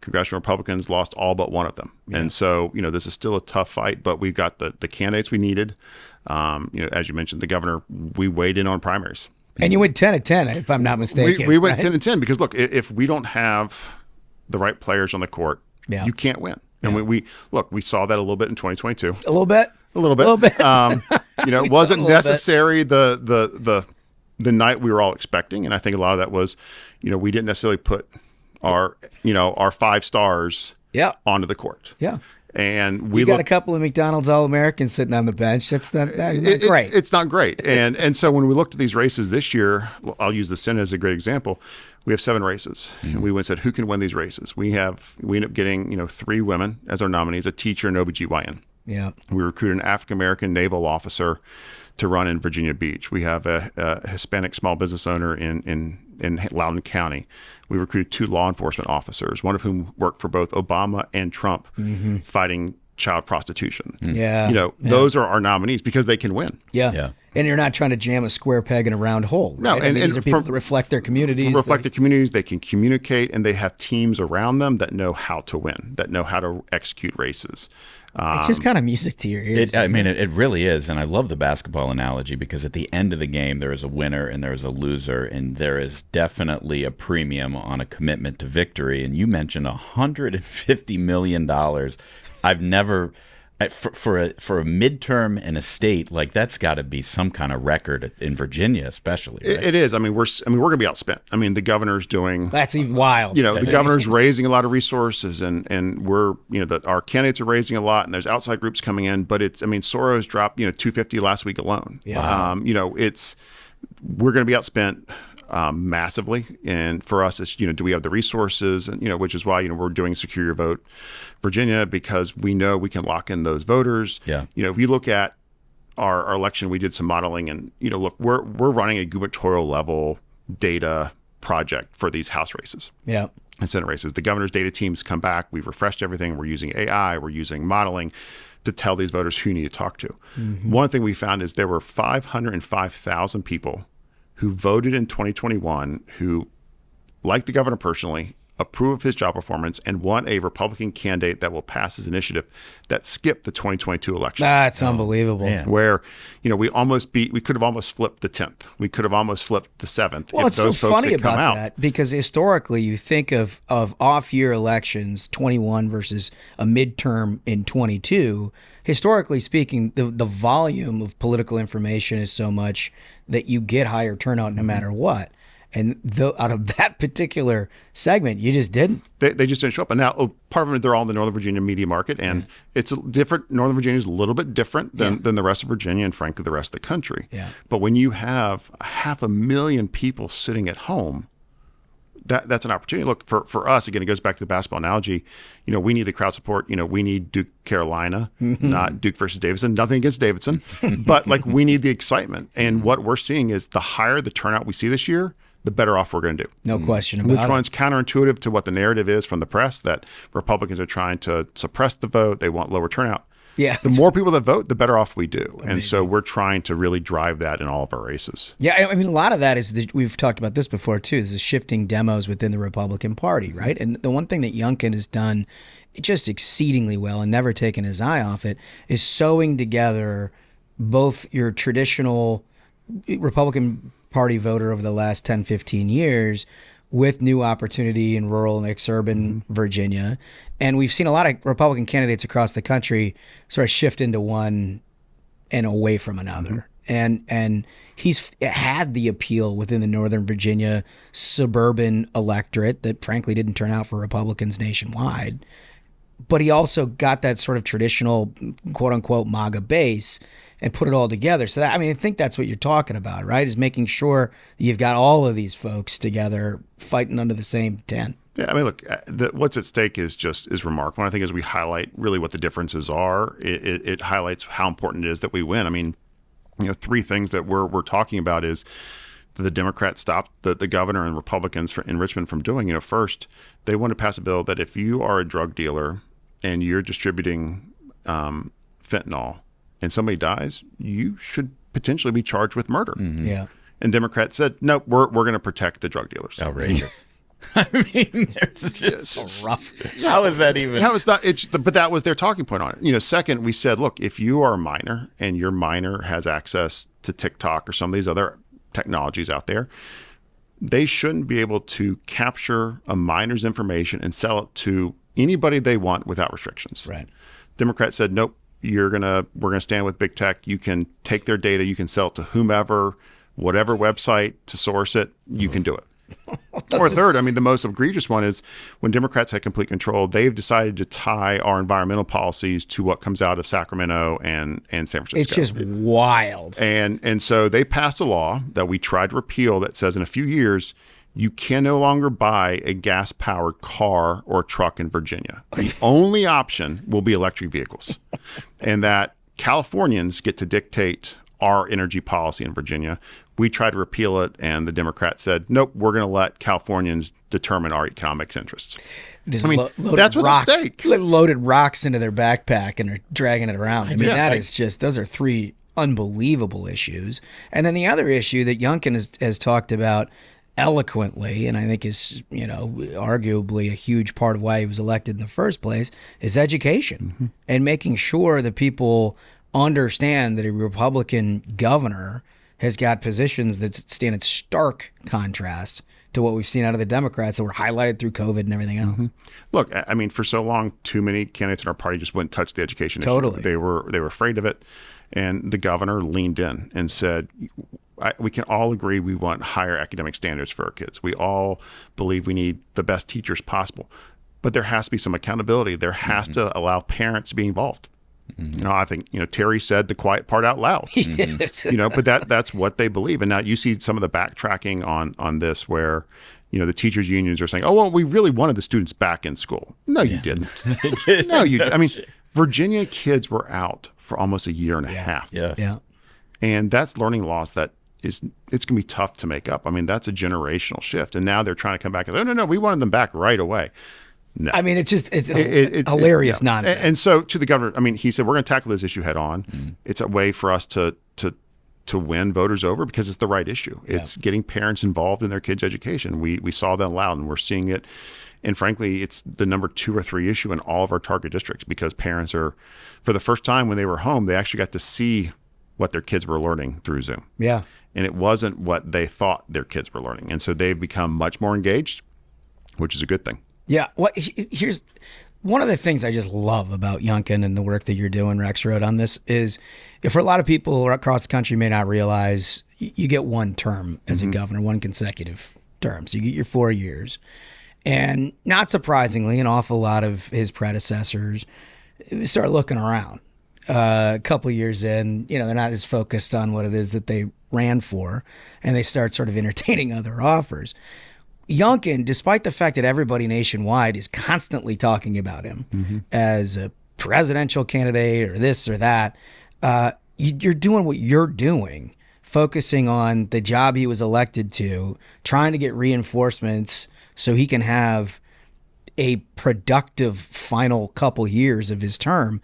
Congressional Republicans lost all but 1 of them. And so, this is still a tough fight, but we've got the candidates we needed. As you mentioned, the governor, we weighed in on primaries. And you went 10-10, if I'm not mistaken. We went 10-10 because, look, if we don't have the right players on the court, you can't win. And we saw that a little bit in 2022. A little bit. It wasn't necessary the night we were all expecting. And I think a lot of that was, we didn't necessarily put our 5 stars onto the court. Yeah. And we got a couple of McDonald's All-Americans sitting on the bench. That's not great. It's not great. And so when we looked at these races this year, I'll use the Senate as a great example. We have 7 races, and we went and said, who can win these races? We end up getting 3 women as our nominees: a teacher, an OBGYN. Yeah. We recruited an African-American naval officer to run in Virginia Beach. We have a Hispanic small business owner in Loudoun County. We recruited 2 law enforcement officers, one of whom worked for both Obama and Trump, fighting child prostitution. Yeah. Those are our nominees because they can win. Yeah. And you're not trying to jam a square peg in a round hole. Right? No, and these are people that reflect their communities. They can communicate, and they have teams around them that know how to win, that know how to execute races. It's just kind of music to your ears. It really is. And I love the basketball analogy because at the end of the game, there is a winner and there is a loser, and there is definitely a premium on a commitment to victory. And you mentioned $150 million. I've never... For a midterm in a state, like, that's got to be some kind of record in Virginia, especially. Right? It is. We're going to be outspent. The governor's doing. That's even wild. The governor's raising a lot of resources, and we're our candidates are raising a lot, and there's outside groups coming in. But Soros dropped $250 last week alone. Yeah. We're going to be outspent. Massively, and for us, it's do we have the resources, and which is why we're doing Secure Your Vote Virginia, because we know we can lock in those voters. Yeah. If you look at our election, we did some modeling, and look, we're running a gubernatorial level data project for these House races. Yeah. And Senate races. The governor's data teams come back. We've refreshed everything. We're using AI. We're using modeling to tell these voters who you need to talk to. One thing we found is there were 505,000 people who voted in 2021, who like the governor personally, approve of his job performance, and want a Republican candidate that will pass his initiative, that skipped the 2022 election. That's unbelievable. Man. Where, we could have almost flipped the 10th. We could have almost flipped the 7th. Well, if those it's so folks funny had come about out. that, because historically you think of off-year elections, 21 versus a midterm in 22. Historically speaking, the volume of political information is so much that you get higher turnout no matter what. And out of that particular segment, you just didn't. They just didn't show up. And now, part of it, they're all in the Northern Virginia media market, and it's different. Northern Virginia is a little bit different than the rest of Virginia, and frankly, the rest of the country. Yeah. But when you have 500,000 people sitting at home, that's an opportunity. Look, for us, again, it goes back to the basketball analogy. We need the crowd support. We need Duke, Carolina, not Duke versus Davidson. Nothing against Davidson, but we need the excitement. And what we're seeing is the higher the turnout we see this year, the better off we're going to do. No question about it. Which runs counterintuitive to what the narrative is from the press, that Republicans are trying to suppress the vote. They want lower turnout. Yeah. The more people that vote, the better off we do. Amazing. And so we're trying to really drive that in all of our races. Yeah, a lot of that is, we've talked about this before too, is the shifting demos within the Republican Party, right? And the one thing that Youngkin has done just exceedingly well and never taken his eye off it is sewing together both your traditional Republican Party voter over the last 10, 15 years with new opportunity in rural and exurban Virginia. And we've seen a lot of Republican candidates across the country sort of shift into one and away from another. And he's had the appeal within the Northern Virginia suburban electorate that frankly didn't turn out for Republicans nationwide. But he also got that sort of traditional quote unquote MAGA base and put it all together. So that, I think that's what you're talking about, right? Is making sure you've got all of these folks together fighting under the same tent. Yeah, look, what's at stake is remarkable. And I think as we highlight really what the differences are, it highlights how important it is that we win. 3 things that we're talking about is the Democrats stopped the governor and Republicans in Richmond from doing. First, they want to pass a bill that if you are a drug dealer and you're distributing fentanyl and somebody dies, you should potentially be charged with murder. Yeah. And Democrats said, no, we're going to protect the drug dealers. Outrageous. There's just rough. How is that even? How is that? But that was their talking point on it. Second, we said, look, if you are a minor and your minor has access to TikTok or some of these other technologies out there, they shouldn't be able to capture a minor's information and sell it to anybody they want without restrictions. Right. Democrats said, nope, we're gonna stand with big tech. You can take their data, you can sell it to whomever, whatever website to source it, you can do it. Or third, I mean, the most egregious one is when Democrats had complete control, they've decided to tie our environmental policies to what comes out of Sacramento and San Francisco. It's just wild. And so they passed a law that we tried to repeal that says in a few years, you can no longer buy a gas-powered car or truck in Virginia. The only option will be electric vehicles. And that Californians get to dictate our energy policy in Virginia. We tried to repeal it, and the Democrats said, nope, we're going to let Californians determine our economic interests. Just I mean, that's what's rocks, at stake. Loaded rocks into their backpack and they're dragging it around. I mean, Yeah. is just, those are three unbelievable issues. And then the other issue that Youngkin has talked about eloquently, and I think is, arguably a huge part of why he was elected in the first place, is education and making sure that people understand that a Republican governor has got positions that stand in stark contrast to what we've seen out of the Democrats that were highlighted through COVID and everything else. Look, I mean, for so long, too many candidates in our party just wouldn't touch the education issue. They were afraid of it, and the governor leaned in and said, we can all agree we want higher academic standards for our kids. We all believe we need the best teachers possible, but there has to be some accountability. There has to allow parents to be involved. I think, Terry said the quiet part out loud, but that's what they believe. And now you see some of the backtracking on this where, the teachers unions are saying, oh, well, we really wanted the students back in school. No, you didn't. No, you didn't. I mean, Virginia kids were out for almost a year and a half. Yeah. And that's learning loss that it's going to be tough to make up. I mean, that's a generational shift. And now they're trying to come back and say, no, we wanted them back right away. No. I mean, it's hilarious nonsense. And so to the governor, I mean, he said, we're going to tackle this issue head on. It's a way for us to win voters over because it's the right issue. It's getting parents involved in their kids' education. We saw that loud, and we're seeing it. And frankly, it's the number 2 or 3 issue in all of our target districts because parents are, for the first time when they were home, they actually got to see what their kids were learning through Zoom. Yeah. And it wasn't what they thought their kids were learning. And so they've become much more engaged, which is a good thing. Yeah. Well, here's one of the things I just love about Youngkin and the work that you're doing, Rexrode, on this is, if for a lot of people across the country may not realize, you get one term as a governor, one consecutive term. So you get your 4 years. And not surprisingly, an awful lot of his predecessors start looking around. A couple years in, they're not as focused on what it is that they ran for, and they start sort of entertaining other offers. Youngkin, despite the fact that everybody nationwide is constantly talking about him as a presidential candidate or this or that, you're doing what you're doing, focusing on the job he was elected to, trying to get reinforcements so he can have a productive final couple years of his term.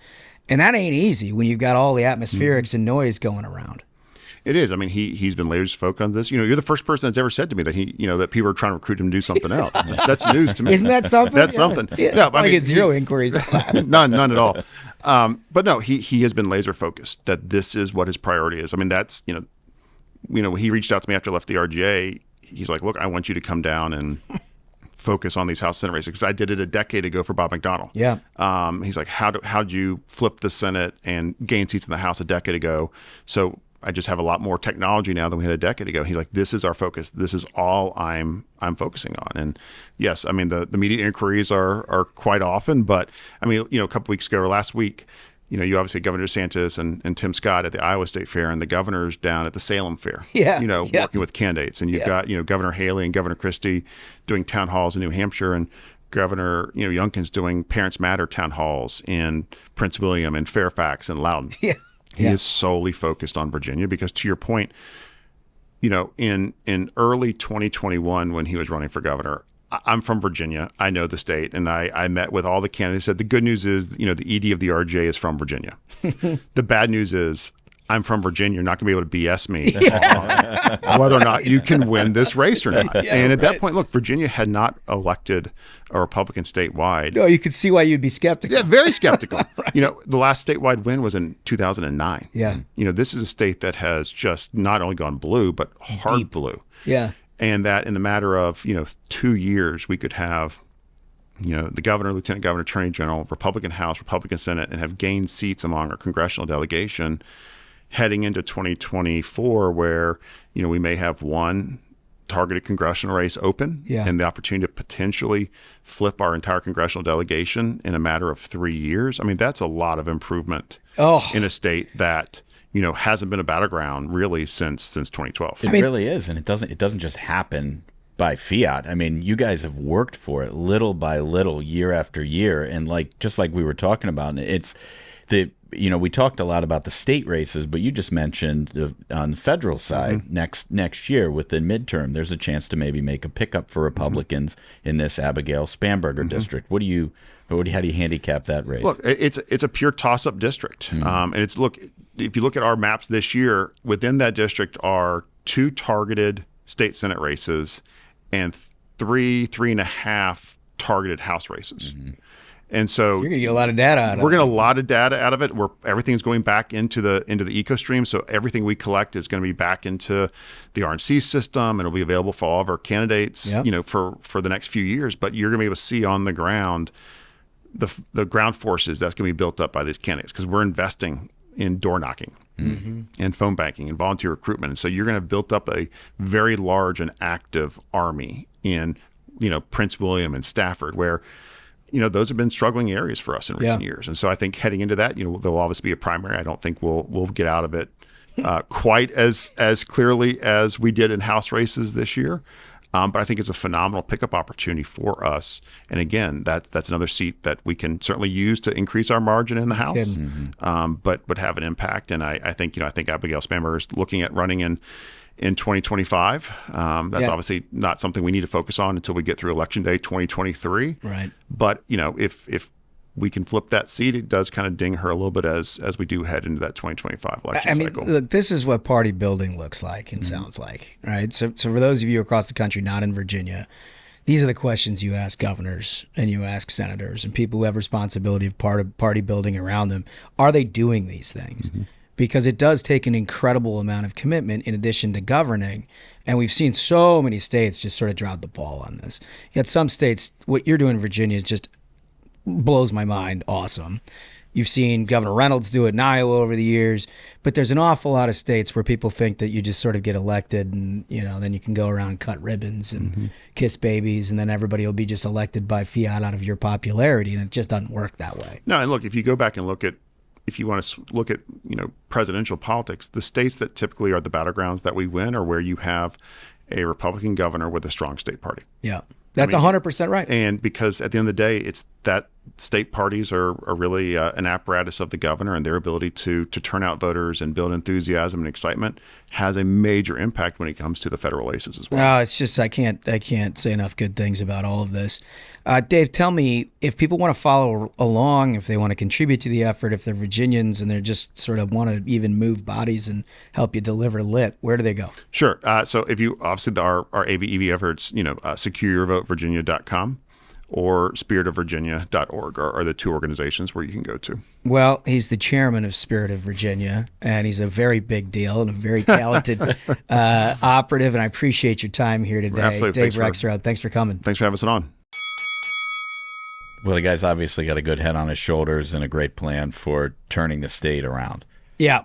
And that ain't easy when you've got all the atmospherics and noise going around. It is. I mean, he's been laser focused on this. You're the first person that's ever said to me that that people are trying to recruit him to do something else. That's news to me. Isn't that something? That's something. Yeah. No, I get zero inquiries. None at all. But no, he has been laser focused that this is what his priority is. I mean, that's when he reached out to me after I left the RGA, he's like, look, I want you to come down and focus on these House Senate races because I did it a decade ago for Bob McDonnell. Yeah. He's like, how'd you flip the Senate and gain seats in the House a decade ago? So I just have a lot more technology now than we had a decade ago. He's like, this is our focus. This is all I'm focusing on. And yes, I mean, the media inquiries are quite often, but I mean, a couple weeks ago or last week, you obviously had Governor DeSantis and Tim Scott at the Iowa State Fair, and the governor's down at the Salem Fair, working with candidates. And you've got, Governor Haley and Governor Christie doing town halls in New Hampshire, and Governor, Youngkin's doing Parents Matter town halls in Prince William and Fairfax and Loudoun. Yeah. He is solely focused on Virginia because, to your point, in early 2021 when he was running for governor, I'm from Virginia. I know the state, and I met with all the candidates. Said the good news is, the ED of the RJ is from Virginia. The bad news is, I'm from Virginia. You're not going to be able to BS me on whether or not you can win this race or not. And at that point, look, Virginia had not elected a Republican statewide. No, you could see why you'd be skeptical. Yeah, very skeptical. The last statewide win was in 2009. Yeah. This is a state that has just not only gone blue, but hard Deep. blue. Yeah. And that in the matter of, 2 years, we could have, the governor, lieutenant governor, attorney general, Republican House, Republican Senate, and have gained seats among our congressional delegation heading into 2024 where, we may have one targeted congressional race open and the opportunity to potentially flip our entire congressional delegation in a matter of 3 years. I mean, that's a lot of improvement in a state that, hasn't been a battleground really since 2012. It really is, and it doesn't just happen by fiat. I mean, you guys have worked for it little by little, year after year, and just like we were talking about, we talked a lot about the state races, but you just mentioned on the federal side, next year with the midterm, there's a chance to maybe make a pickup for Republicans in this Abigail Spanberger district. How do you handicap that race? Look, it's a pure toss-up district, and if you look at our maps this year, within that district are 2 targeted state Senate races and 3.5 targeted House races. And so you're gonna get a lot of data out of it. We're getting a lot of data out of it. Everything's going back into the EcoStream. So everything we collect is going to be back into the RNC system, and it'll be available for all of our candidates, for the next few years. But you're going to be able to see on the ground the ground forces that's going to be built up by these candidates, because we're investing in door knocking and phone banking and volunteer recruitment. And so you're going to have built up a very large and active army in, Prince William and Stafford, where, those have been struggling areas for us in recent years. And so I think heading into that, there'll obviously be a primary. I don't think we'll get out of it quite as clearly as we did in House races this year. But I think it's a phenomenal pickup opportunity for us. And again, that's another seat that we can certainly use to increase our margin in the House, but have an impact. And I think Abigail Spanberger is looking at running in 2025. That's obviously not something we need to focus on until we get through Election Day 2023. Right. But if we can flip that seat, it does kind of ding her a little bit as we do head into that 2025 election cycle. Look, this is what party building looks like and sounds like, right? So for those of you across the country, not in Virginia, these are the questions you ask governors and you ask senators and people who have responsibility of party building around them. Are they doing these things? Because it does take an incredible amount of commitment in addition to governing. And we've seen so many states just sort of drop the ball on this. Yet some states, what you're doing in Virginia is just blows my mind. Awesome. You've seen Governor Reynolds do it in Iowa over the years, but there's an awful lot of states where people think that you just sort of get elected and, then you can go around and cut ribbons and kiss babies, and then everybody will be just elected by fiat out of your popularity, and it just doesn't work that way. No, and look, if you go back and if you want to look at, presidential politics, the states that typically are the battlegrounds that we win are where you have a Republican governor with a strong state party. Yeah. That's 100% right. And because at the end of the day, it's that state parties are really an apparatus of the governor, and their ability to turn out voters and build enthusiasm and excitement has a major impact when it comes to the federal races as well. No, it's just I can't say enough good things about all of this. Dave, tell me, if people want to follow along, if they want to contribute to the effort, if they're Virginians and they're just sort of want to even move bodies and help you deliver lit, where do they go? Sure. So if you obviously our AV/EV efforts, secureyourvotevirginia.com or spiritofvirginia.org are the two organizations where you can go to. Well, he's the chairman of Spirit of Virginia, and he's a very big deal and a very talented operative, and I appreciate your time here today. Absolutely. Dave Rexrode, thanks for coming. Thanks for having us on. Well, the guy's obviously got a good head on his shoulders and a great plan for turning the state around. Yeah.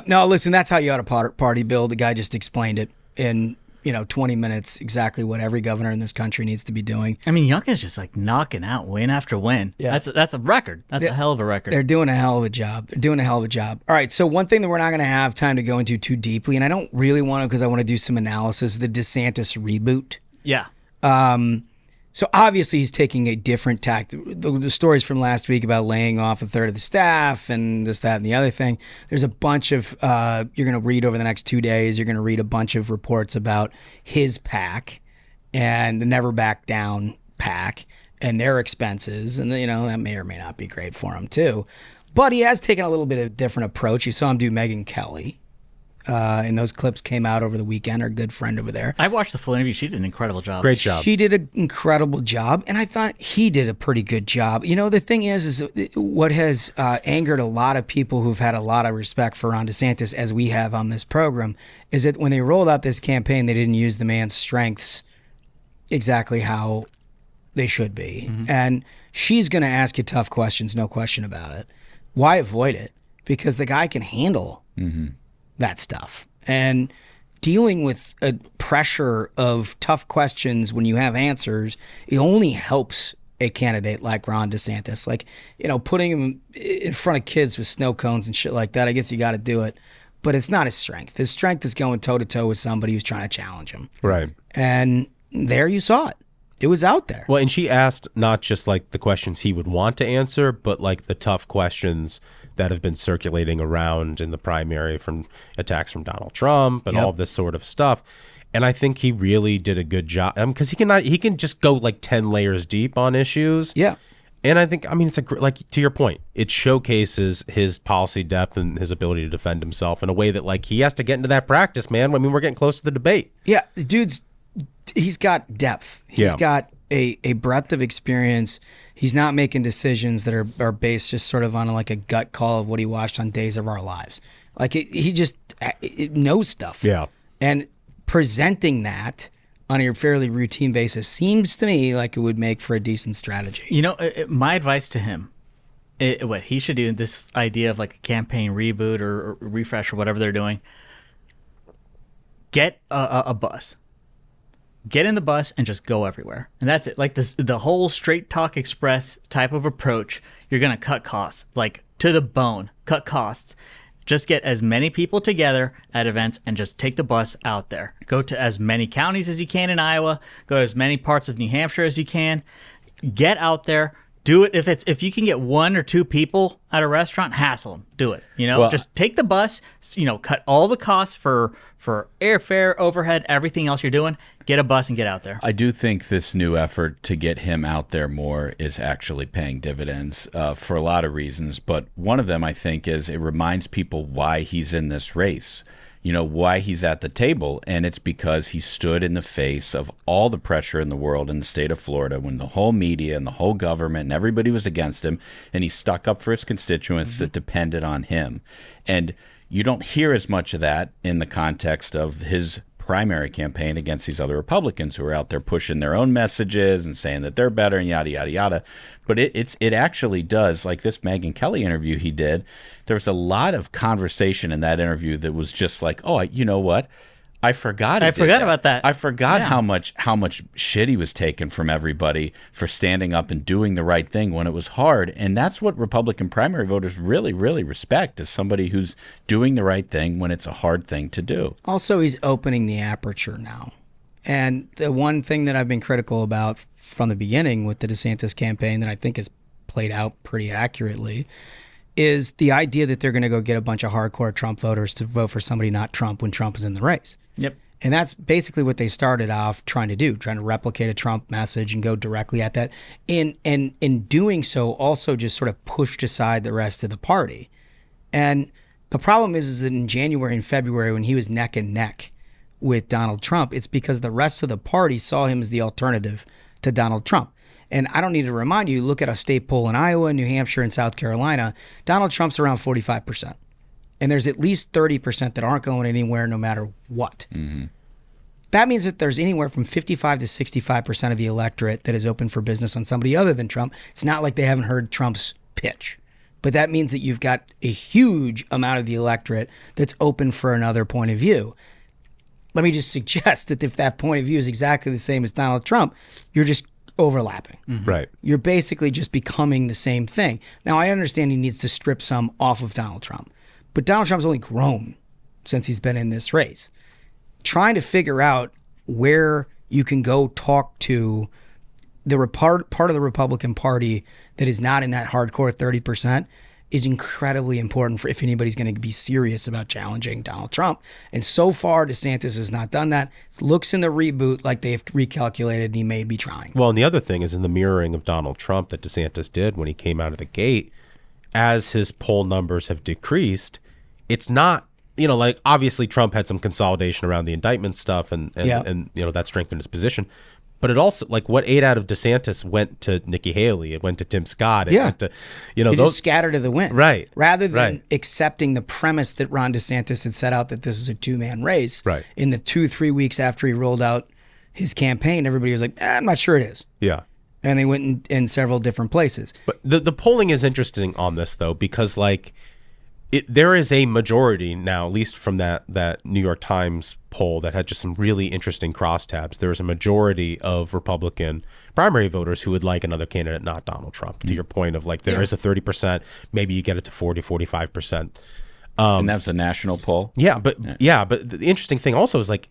No, listen, that's how you ought to party build. The guy just explained it in 20 minutes, exactly what every governor in this country needs to be doing. I mean, Youngkin's just knocking out win after win. Yeah. That's a record. That's a hell of a record. They're doing a hell of a job. All right, so one thing that we're not going to have time to go into too deeply, and I don't really want to because I want to do some analysis, the DeSantis reboot. Yeah. So obviously he's taking a different tact. The stories from last week about laying off a third of the staff and this, that, and the other thing. There's a bunch of, you're going to read over the next 2 days, you're going to read a bunch of reports about his PAC and the Never Back Down PAC and their expenses. And, that may or may not be great for him too. But he has taken a little bit of a different approach. You saw him do Megyn Kelly. And those clips came out over the weekend. Our good friend over there. I watched the full interview. She did an incredible job. Great job. She did an incredible job, and I thought he did a pretty good job. The thing is what has angered a lot of people who've had a lot of respect for Ron DeSantis, as we have on this program, is that when they rolled out this campaign, they didn't use the man's strengths exactly how they should be. Mm-hmm. And she's going to ask you tough questions, no question about it. Why avoid it? Because the guy can handle that stuff. And dealing with a pressure of tough questions when you have answers, it only helps a candidate like Ron DeSantis. Like, putting him in front of kids with snow cones and shit like that, I guess you got to do it. But it's not his strength. His strength is going toe-to-toe with somebody who's trying to challenge him. Right. And there you saw it. It was out there. Well, and she asked not just like the questions he would want to answer, but like the tough questions that have been circulating around in the primary from attacks from Donald Trump and all of this sort of stuff. And I think he really did a good job because he can just go like 10 layers deep on issues. Yeah. And I think, it's like to your point, it showcases his policy depth and his ability to defend himself in a way that like he has to get into that practice, man. I mean, we're getting close to the debate. Yeah, he's got depth. He's got a breadth of experience. He's not making decisions that are based just sort of on like a gut call of what he watched on Days of Our Lives. Like he just knows stuff. Yeah. And presenting that on a fairly routine basis seems to me like it would make for a decent strategy. My advice to him, what he should do, this idea of like a campaign reboot or refresh or whatever they're doing, get a bus. Get in the bus and just go everywhere. And that's it. Like the whole straight talk express type of approach, you're going to cut costs, like to the bone, cut costs. Just get as many people together at events and just take the bus out there. Go to as many counties as you can in Iowa. Go to as many parts of New Hampshire as you can. Get out there. Do it. If you can get 1 or 2 people at a restaurant, hassle them. Do it. Just take the bus. Cut all the costs for airfare, overhead, everything else you're doing. Get a bus and get out there. I do think this new effort to get him out there more is actually paying dividends for a lot of reasons. But one of them, I think, is it reminds people why he's in this race. Why he's at the table, and it's because he stood in the face of all the pressure in the world in the state of Florida when the whole media and the whole government and everybody was against him, and he stuck up for his constituents that depended on him. And you don't hear as much of that in the context of his primary campaign against these other Republicans who are out there pushing their own messages and saying that they're better and yada, yada, yada. But it actually does, like this Megyn Kelly interview he did, there was a lot of conversation in that interview that was just like, oh, you know what? I forgot about that. I forgot how much shit he was taking from everybody for standing up and doing the right thing when it was hard. And that's what Republican primary voters really, really respect, is somebody who's doing the right thing when it's a hard thing to do. Also, he's opening the aperture now. And the one thing that I've been critical about from the beginning with the DeSantis campaign that I think has played out pretty accurately is the idea that they're going to go get a bunch of hardcore Trump voters to vote for somebody not Trump when Trump is in the race. Yep. And that's basically what they started off trying to do, trying to replicate a Trump message and go directly at that. And in doing so, also just sort of pushed aside the rest of the party. And the problem is that in January and February, when he was neck and neck with Donald Trump, it's because the rest of the party saw him as the alternative to Donald Trump. And I don't need to remind you, look at a state poll in Iowa, New Hampshire, and South Carolina. Donald Trump's around 45%. And there's at least 30% that aren't going anywhere no matter what. Mm-hmm. That means that there's anywhere from 55 to 65% of the electorate that is open for business on somebody other than Trump. It's not like they haven't heard Trump's pitch. But that means that you've got a huge amount of the electorate that's open for another point of view. Let me just suggest that if that point of view is exactly the same as Donald Trump, you're just overlapping. Mm-hmm. Right. You're basically just becoming the same thing. Now, I understand he needs to strip some off of Donald Trump. But Donald Trump's only grown since he's been in this race. Trying to figure out where you can go talk to the part of the Republican Party that is not in that hardcore 30% is incredibly important for if anybody's going to be serious about challenging Donald Trump. And so far, DeSantis has not done that. It looks in the reboot like they've recalculated and he may be trying. Well, and the other thing is in the mirroring of Donald Trump that DeSantis did when he came out of the gate, as his poll numbers have decreased, it's not, like obviously Trump had some consolidation around the indictment stuff and that strengthened his position. But it also, like, what 8 out of DeSantis went to Nikki Haley, it went to Tim Scott, it went to, they just scattered to the wind. Right. Rather than accepting the premise that Ron DeSantis had set out that this is a two-man race. Right. In the 2-3 weeks after he rolled out his campaign, everybody was like, I'm not sure it is. Yeah. And they went in several different places. But the polling is interesting on this, though, because, like, there is a majority now, at least from that New York Times poll that had just some really interesting crosstabs. There is a majority of Republican primary voters who would like another candidate, not Donald Trump. To your point of like, there is a 30%, maybe you get it to 40, 45%. And that's a national poll. Yeah, but the interesting thing also is like,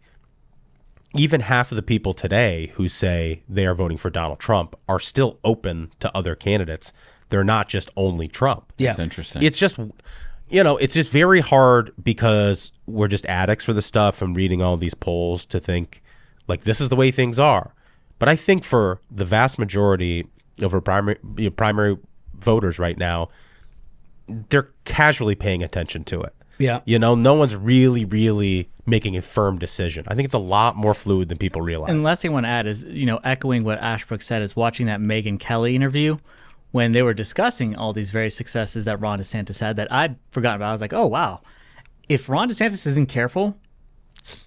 even half of the people today who say they are voting for Donald Trump are still open to other candidates. They're not just only Trump. Yeah, that's interesting. It's just, it's just very hard because we're just addicts for the stuff and reading all these polls to think like this is the way things are. But I think for the vast majority of our primary voters right now, they're casually paying attention to it. Yeah. No one's really making a firm decision. I think it's a lot more fluid than people realize. And the last thing I want to add is, echoing what Ashbrook said, is watching that Megyn Kelly interview when they were discussing all these various successes that Ron DeSantis had that I'd forgotten about. I was like, oh, wow. If Ron DeSantis isn't careful,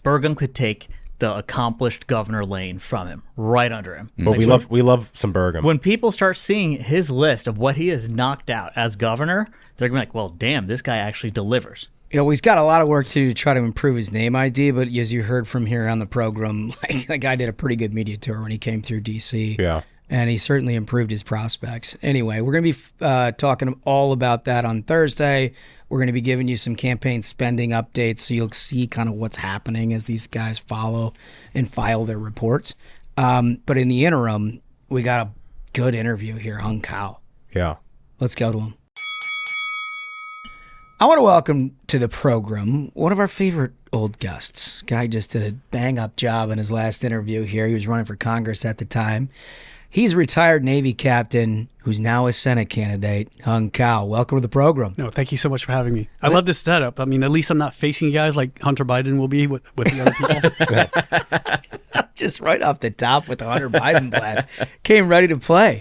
Burgum could take the accomplished governor lane from him, right under him. But we love some Burgum. When people start seeing his list of what he has knocked out as governor, they're going to be like, well, damn, this guy actually delivers. He's got a lot of work to try to improve his name ID, but as you heard from here on the program, that guy did a pretty good media tour when he came through D.C. Yeah. And he certainly improved his prospects. Anyway, we're going to be talking all about that on Thursday. We're going to be giving you some campaign spending updates so you'll see kind of what's happening as these guys follow and file their reports. But in the interim, we got a good interview here, Hung Kao. Yeah. Let's go to him. I want to welcome to the program one of our favorite old guests. Guy just did a bang-up job in his last interview here. He was running for Congress at the time. He's a retired Navy captain who's now a Senate candidate, Hung Kao. Welcome to the program. No, thank you so much for having me. I love this setup. I mean, at least I'm not facing you guys like Hunter Biden will be with the other people. Just right off the top with the Hunter Biden blast. Came ready to play.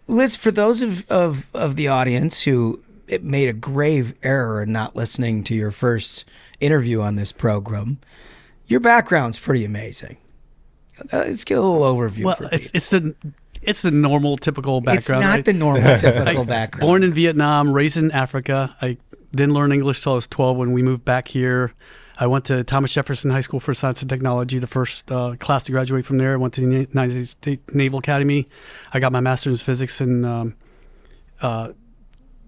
Liz, for those of the audience who made a grave error in not listening to your first interview on this program, your background's pretty amazing. Let's get a little overview. Well, for it's the normal, typical background. It's not right? the normal, typical background. Born in Vietnam, raised in Africa. I didn't learn English till I was 12 when we moved back here. I went to Thomas Jefferson High School for Science and Technology, the first class to graduate from there. I went to the United States Naval Academy. I got my master's in physics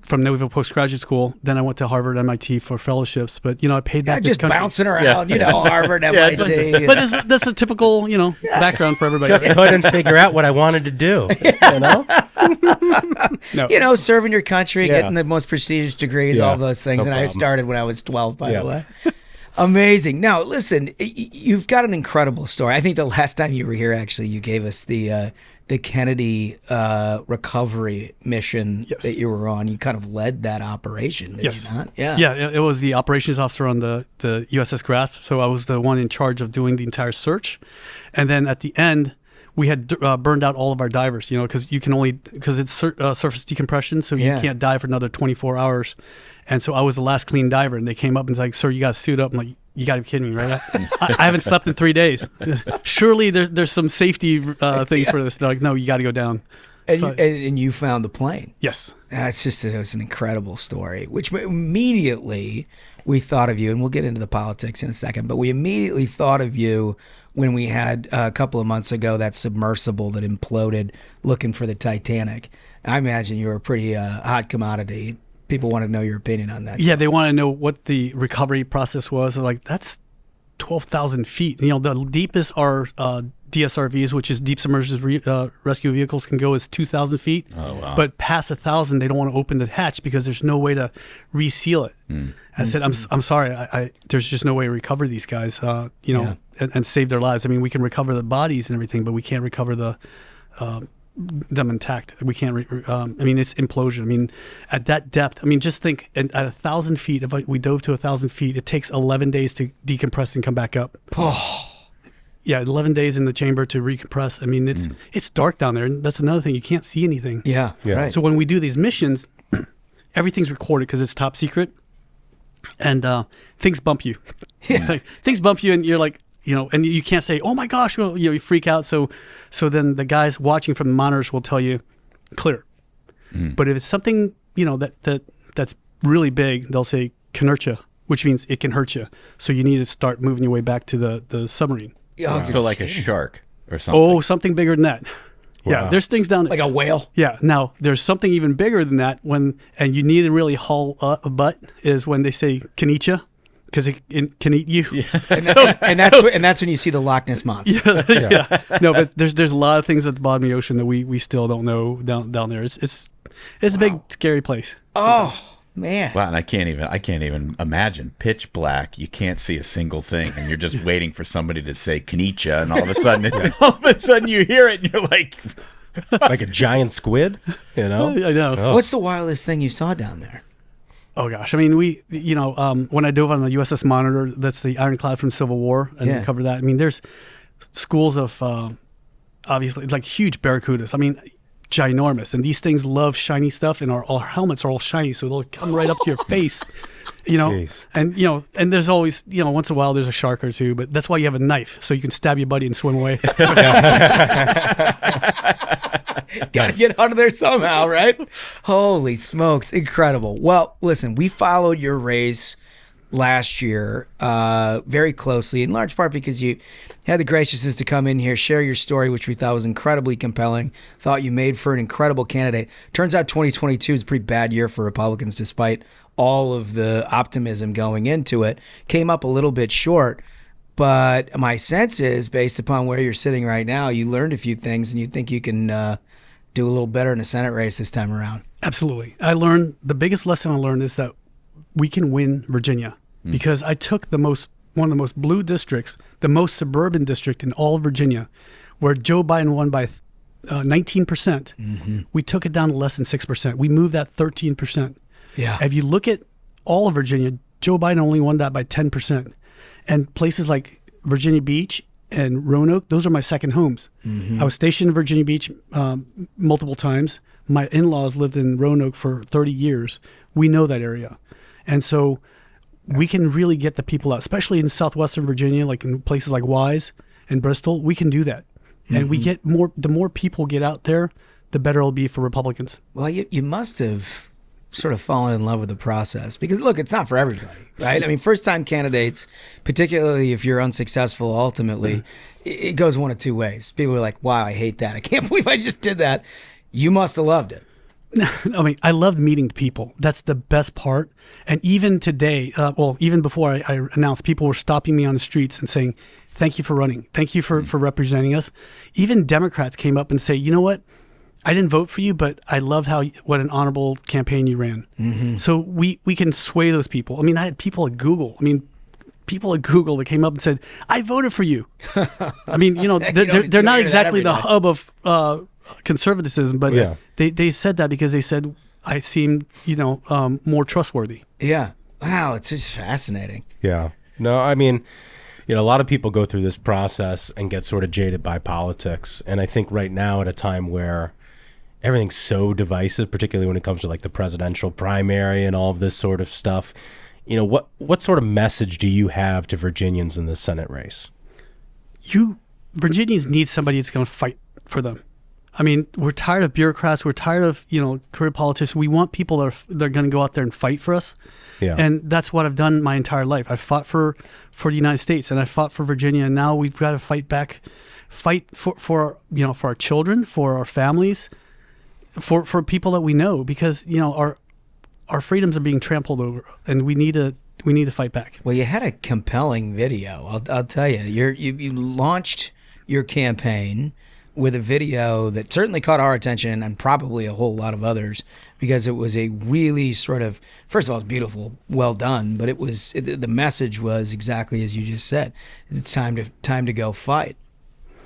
from Naval Postgraduate School. Then I went to Harvard, MIT for fellowships. But, I paid back this just country. bouncing around, Harvard, MIT. But that's a typical, background for everybody. Just couldn't figure out what I wanted to do, No. Serving your country, getting the most prestigious degrees, all those things. No and problem. I started when I was 12, by the way. Amazing. Now, listen, you've got an incredible story. I think the last time you were here, actually, you gave us the Kennedy recovery mission that you were on. You kind of led that operation, did you not? Yeah, it was the operations officer on the USS Grasp. So I was the one in charge of doing the entire search. And then at the end, we had burned out all of our divers, because it's surface decompression, so you can't dive for another 24 hours. And so I was the last clean diver, and they came up and was like, "Sir, you got to suit up." I'm like, "You got to be kidding me, right? I haven't slept in 3 days. Surely there's some safety things for this." They're like, "No, you got to go down." And you found the plane. Yes. It was an incredible story, which immediately we thought of you, and we'll get into the politics in a second, but we immediately thought of you when we had a couple of months ago that submersible that imploded looking for the Titanic. I imagine you were a pretty hot commodity. People want to know your opinion on that. Yeah, they want to know what the recovery process was. They're like, that's 12,000 feet. The deepest our DSRVs, which is deep submerged rescue vehicles, can go is 2,000 feet. Oh, wow. But past 1,000, they don't want to open the hatch because there's no way to reseal it. I said, I'm sorry, there's just no way to recover these guys, and save their lives. I mean, we can recover the bodies and everything, but we can't recover them intact. We can't. It's implosion. I mean, at that depth. I mean, just think at 1,000 feet. If we dove to 1,000 feet, it takes 11 days to decompress and come back up. Yeah, 11 days in the chamber to recompress. I mean, it's dark down there, and that's another thing. You can't see anything. Yeah. Right. So when we do these missions, everything's recorded because it's top secret, and things bump you. Things bump you, and you're like. And you can't say, "Oh my gosh!" Well, you freak out. So then the guys watching from the monitors will tell you, "Clear." But if it's something that's really big, they'll say "Kanercha," which means it can hurt you. So you need to start moving your way back to the submarine. So like a shark or something. Oh, something bigger than that. Yeah, Wow. there's things down Like a whale? Yeah. Now there's something even bigger than that and you need to really haul a butt is when they say "can eat you," because it can eat you. And that's when you see the Loch Ness monster. Yeah. No, but there's a lot of things at the bottom of the ocean that we still don't know down there. It's a big scary place. Oh man. Wow, and I can't even imagine. Pitch black, you can't see a single thing, and you're just waiting for somebody to say "Kanicha," and all of a sudden you hear it, and you're like a giant squid, you know? I know. Oh. What's the wildest thing you saw down there? Oh gosh, I mean, when I dove on the USS Monitor, that's the ironclad from Civil War, and Yeah. cover that. I mean, there's schools of obviously like huge barracudas. I mean, ginormous, and these things love shiny stuff, and our helmets are all shiny, so they'll come right up to your face, Jeez. and there's always once in a while there's a shark or two, but that's why you have a knife so you can stab your buddy and swim away. Gotta get out of there somehow, right? Holy smokes, incredible. Well, listen, we followed your race last year very closely, in large part because you had the graciousness to come in here, share your story, which we thought was incredibly compelling. Thought you made for an incredible candidate. Turns out 2022 is a pretty bad year for Republicans, despite all of the optimism going into it. Came up a little bit short, but my sense is, based upon where you're sitting right now, you learned a few things, and you think you can do a little better in a Senate race this time around. Absolutely. The biggest lesson I learned is that we can win Virginia, because I took one of the most blue districts, the most suburban district in all of Virginia, where Joe Biden won by 19%. We took it down to less than 6%. We moved that 13%. Yeah. If you look at all of Virginia, Joe Biden only won that by 10%. And places like Virginia Beach and Roanoke, those are my second homes. I was stationed in Virginia Beach multiple times. My in-laws lived in Roanoke for 30 years. We know that area. And so we can really get the people out, especially in southwestern Virginia, like in places like Wise and Bristol. We can do that. And we get the more people get out there, the better it'll be for Republicans. Well, you must have sort of fallen in love with the process, because look, it's not for everybody, right? I mean, first-time candidates, particularly if you're unsuccessful, ultimately, it goes one of two ways. People are like, wow, I hate that. I can't believe I just did that. You must have loved it. I mean, I love meeting people. That's the best part. And even today, even before I announced, people were stopping me on the streets and saying, thank you for running. Thank you for representing us. Even Democrats came up and say, you know what? I didn't vote for you, but I love what an honorable campaign you ran. So we can sway those people. I mean, I had people at Google. That came up and said, I voted for you. I mean, they're not exactly the hub of conservatism, but they said that because they said I seemed, more trustworthy. Yeah. Wow, it's just fascinating. Yeah. No, I mean, a lot of people go through this process and get sort of jaded by politics. And I think right now, at a time where everything's so divisive, particularly when it comes to like the presidential primary and all of this sort of stuff, what sort of message do you have to Virginians in the Senate race? Virginians need somebody that's going to fight for them. I mean, we're tired of bureaucrats. We're tired of, career politicians. We want people that are going to go out there and fight for us. Yeah. And that's what I've done my entire life. I fought for the United States, and I fought for Virginia, and now we've got to fight for our children, for our families, for people that we know, because, our freedoms are being trampled over, and we need to fight back. Well, you had a compelling video. I'll tell you. You launched your campaign with a video that certainly caught our attention, and probably a whole lot of others, because it was a really sort of, first of all, it's beautiful, well done, but the message was exactly as you just said. It's time to go fight.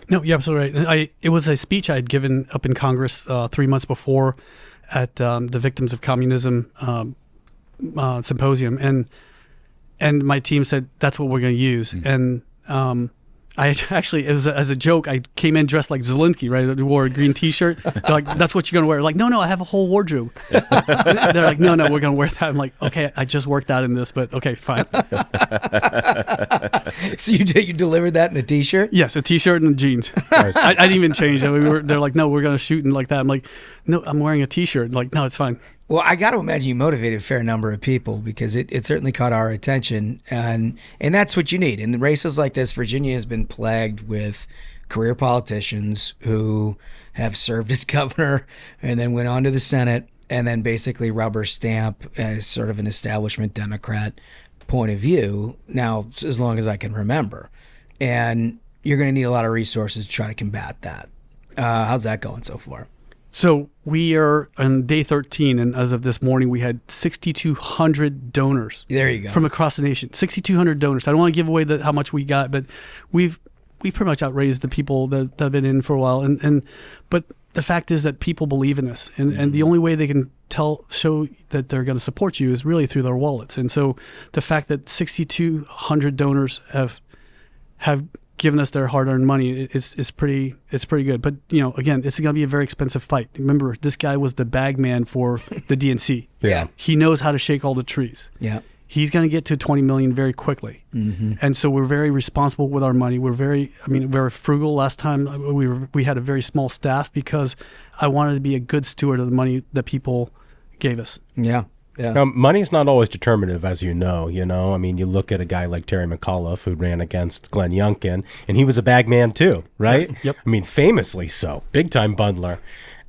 No, you're absolutely right. It was a speech I had given up in Congress 3 months before at the Victims of Communism symposium, and my team said that's what we're going to use. And I actually, as a joke, I came in dressed like Zelensky, right? I wore a green T-shirt. They're like, "That's what you're going to wear." Like, no, I have a whole wardrobe. They're like, "No, we're going to wear that." I'm like, "Okay, I just worked out in this, but okay, fine." So you delivered that in a T-shirt? Yes, a T-shirt and jeans. I didn't even change. They're like, "No, we're going to shoot," and like that. I'm like, "No, I'm wearing a T-shirt." Like, "No, it's fine." Well, I got to imagine you motivated a fair number of people because it certainly caught our attention, and that's what you need. In races like this, Virginia has been plagued with career politicians who have served as governor and then went on to the Senate and then basically rubber stamp as sort of an establishment Democrat point of view now as long as I can remember. And you're going to need a lot of resources to try to combat that. How's that going so far? So we are on day 13, and as of this morning, we had 6,200 donors. There you go. From across the nation, 6,200 donors. I don't want to give away how much we got, but we pretty much outraised the people that have been in for a while. But the fact is that people believe in this, and the only way they can show that they're going to support you is really through their wallets. And so the fact that 6,200 donors have given us their hard-earned money is pretty good. But again, it's going to be a very expensive fight. Remember, this guy was the bag man for the DNC. Yeah, he knows how to shake all the trees. Yeah, he's going to get to 20 million very quickly. And so we're very responsible with our money. We're very frugal. Last time we had a very small staff because I wanted to be a good steward of the money that people gave us. Yeah. Yeah. Now, money's not always determinative, as you know. I mean, you look at a guy like Terry McAuliffe who ran against Glenn Youngkin, and he was a bag man too, right? Yes. Yep. I mean, famously so, big time bundler.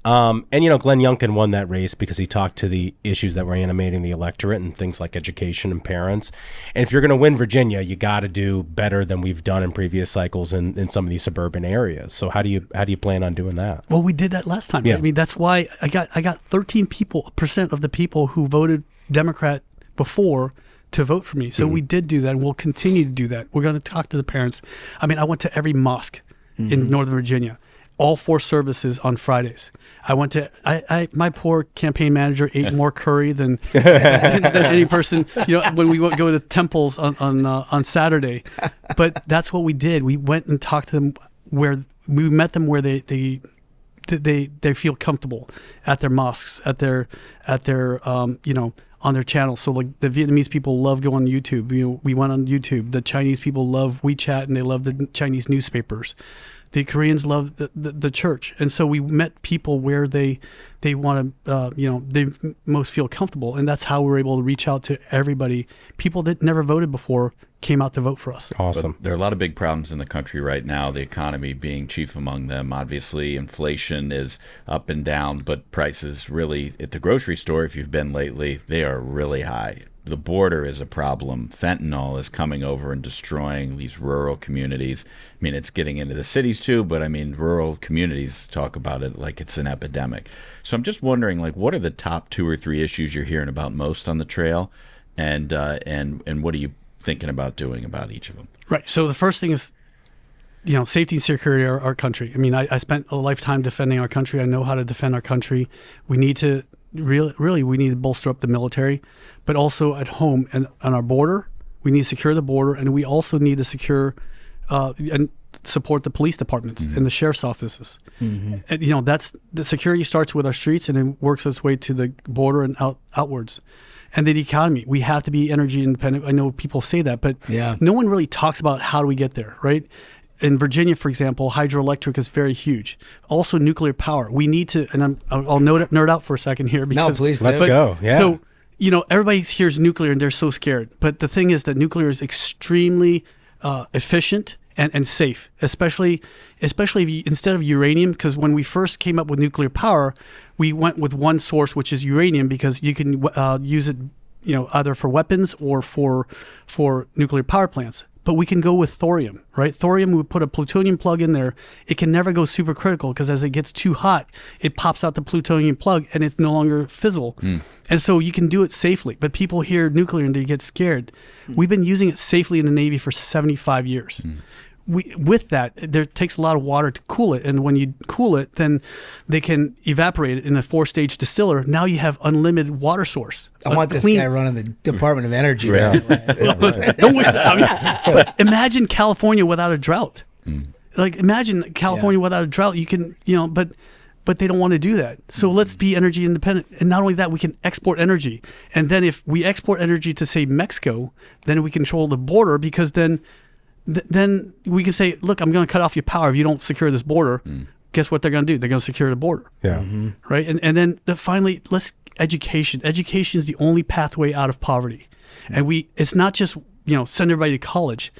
And Glenn Youngkin won that race because he talked to the issues that were animating the electorate and things like education and parents. And if you're going to win Virginia, you got to do better than we've done in previous cycles in some of these suburban areas. So how do you plan on doing that? Well, we did that last time. Yeah. I mean, that's why I got 13% of the people who voted Democrat before to vote for me. So we did do that, and we'll continue to do that. We're going to talk to the parents. I mean, I went to every mosque in Northern Virginia. All 4 services on Fridays. I went to my poor campaign manager ate more curry than any person. When we go to temples on Saturday, but that's what we did. We went and talked to them where we met them where they feel comfortable at their mosques, at their on their channel. So like the Vietnamese people love going on YouTube. We went on YouTube. The Chinese people love WeChat and they love the Chinese newspapers. The Koreans love the church, and so we met people where they want to, they most feel comfortable, and that's how we're able to reach out to everybody. People that never voted before came out to vote for us. Awesome. But there are a lot of big problems in the country right now, the economy being chief among them. Obviously, inflation is up and down, but prices really, at the grocery store, if you've been lately, they are really high. The border is a problem. Fentanyl is coming over and destroying these rural communities. I mean, it's getting into the cities too, but I mean, rural communities talk about it like it's an epidemic. So I'm just wondering, like, what are the top 2 or 3 issues you're hearing about most on the trail, and what are you thinking about doing about each of them? Right. So the first thing is, safety and security of our country. I mean, I spent a lifetime defending our country. I know how to defend our country. We need to really we need to bolster up the military, but also at home and on our border, we need to secure the border, and we also need to secure and support the police departments and the sheriff's offices. And that's the security starts with our streets and it works its way to the border and outwards. And then the economy, we have to be energy independent. I know people say that, but no one really talks about how do we get there, right? In Virginia, for example, hydroelectric is very huge. Also, nuclear power. We need to, and I'll nerd out for a second here. Because, no, please do. Let's go. Yeah. So, everybody hears nuclear and they're so scared. But the thing is that nuclear is extremely efficient and safe, especially if you, instead of uranium, because when we first came up with nuclear power, we went with one source, which is uranium, because you can use it, either for weapons or for nuclear power plants. But we can go with thorium, right? Thorium, we put a plutonium plug in there. It can never go supercritical because as it gets too hot, it pops out the plutonium plug and it's no longer fissile. And so you can do it safely. But people hear nuclear and they get scared. We've been using it safely in the Navy for 75 years. With that, there takes a lot of water to cool it. And when you cool it, then they can evaporate it in a 4-stage distiller. Now you have unlimited water source. I want this guy running the Department of Energy. Don't wish that. But imagine California without a drought. Like, imagine California without a drought. You can, but they don't want to do that. So let's be energy independent. And not only that, we can export energy. And then if we export energy to, say, Mexico, then we control the border, because then we can say, look, I'm going to cut off your power if you don't secure this border. guess what they're going to do? They're going to secure the border. Yeah. Right. And then finally, education. Education is the only pathway out of poverty. And it's not just, send everybody to college.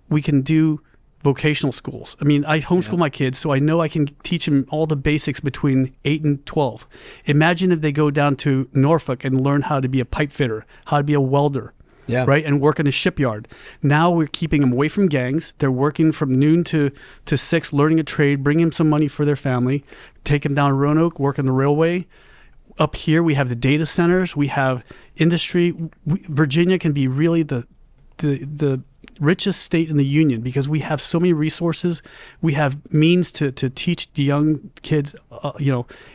We can do vocational schools. I mean, I homeschool my kids, so I know I can teach them all the basics between 8 and 12. Imagine if they go down to Norfolk and learn how to be a pipe fitter, how to be a welder. Yeah. Right, and work in the shipyard. Now we're keeping them away from gangs. They're working from noon to 6, learning a trade, bringing them some money for their family, take them down Roanoke, work on the railway. Up here, we have the data centers. We have industry. Virginia can be really the richest state in the union because we have so many resources. We have means to teach the young kids,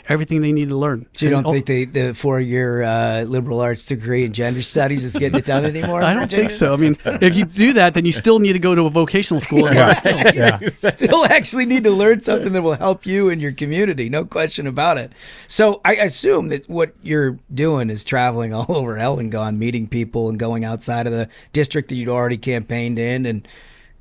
everything they need to learn. So you don't think the 4-year liberal arts degree in gender studies is getting it done anymore? I don't think so. I mean, if you do that, then you still need to go to a vocational school. Still actually need to learn something that will help you and your community. No question about it. So I assume that what you're doing is traveling all over hell and gone, meeting people and going outside of the district that you'd already campaigned in and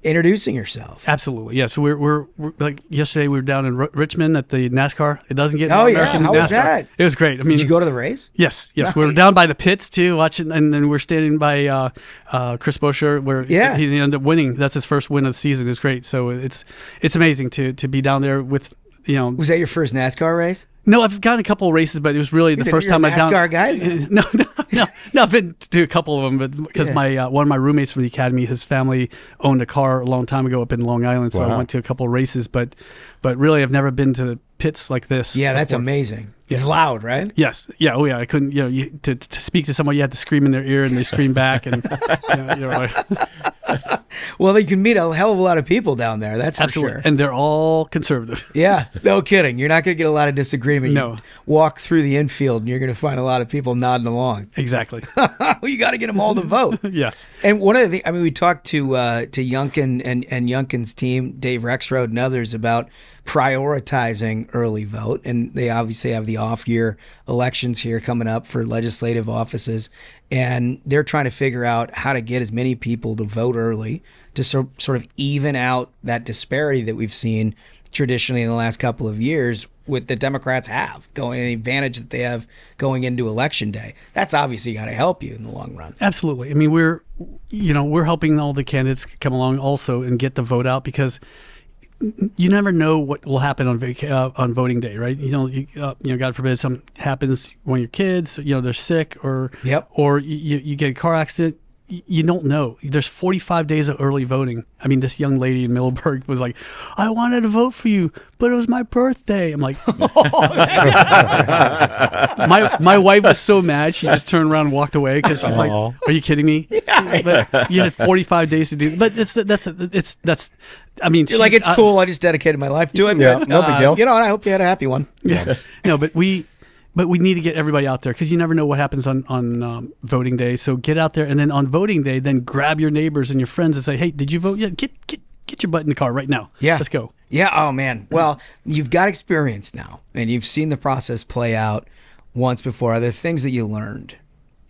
introducing yourself. Absolutely, yeah. So we're like yesterday we were down in Richmond at the NASCAR. It doesn't get American how NASCAR. was that? It was great. I mean, did you go to the race? Yes. Nice. We were down by the pits too, watching, and then we're standing by Chris Buescher, where he ended up winning. That's his first win of the season. It's great. So it's amazing to be down there with. Was that your first NASCAR race? No, I've gotten a couple of races, but it was really the first time I've done. NASCAR guy? No, I've been to a couple of them, but because my one of my roommates from the academy, his family owned a car a long time ago up in Long Island, so I went to a couple of races. But really, I've never been to the pits like this. Yeah, that's amazing. It's loud, right? Yes. Yeah. Oh, yeah. I couldn't. To speak to someone, you had to scream in their ear, and they scream back, and Well, you can meet a hell of a lot of people down there. That's for absolutely, sure. and they're all conservative. Yeah, no kidding. You're not going to get a lot of disagreement. No. You walk through the infield, and you're going to find a lot of people nodding along. Exactly. Well, you got to get them all to vote. Yes. And one of the things, I mean, we talked to Youngkin and Youngkin's team, Dave Rexrode and others, about prioritizing early vote, and they obviously have the off-year elections here coming up for legislative offices, and they're trying to figure out how to get as many people to vote early to sort of even out that disparity that we've seen traditionally in the last couple of years with the Democrats the advantage that they have going into Election Day. That's obviously got to help you in the long run. Absolutely. I mean, we're helping all the candidates come along also and get the vote out, because you never know what will happen on voting day, right? God forbid something happens when your kids, they're sick, or you get a car accident. You don't know. There's 45 days of early voting. I mean, this young lady in Middleburg was like, I wanted to vote for you, but it was my birthday. I'm like, my wife was so mad. She just turned around and walked away because she's like, are you kidding me? Yeah. But you had 45 days to do. But that's. I mean, you're like, it's cool. I just dedicated my life to it. Yeah, but, no big deal. And I hope you had a happy one. Yeah. No, but we need to get everybody out there, because you never know what happens on voting day. So get out there, and then on voting day, then grab your neighbors and your friends and say, "Hey, did you vote yet? Get your butt in the car right now. Yeah, let's go." Yeah. Oh man. Well, you've got experience now, and you've seen the process play out once before. Are there things that you learned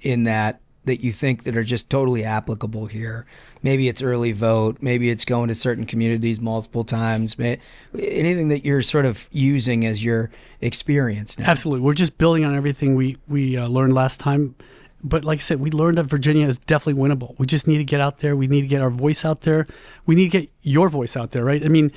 in that you think that are just totally applicable here? Maybe it's early vote. Maybe it's going to certain communities multiple times. Anything that you're sort of using as your experience now? Absolutely. We're just building on everything we learned last time. But like I said, we learned that Virginia is definitely winnable. We just need to get out there. We need to get our voice out there. We need to get your voice out there, right? I mean,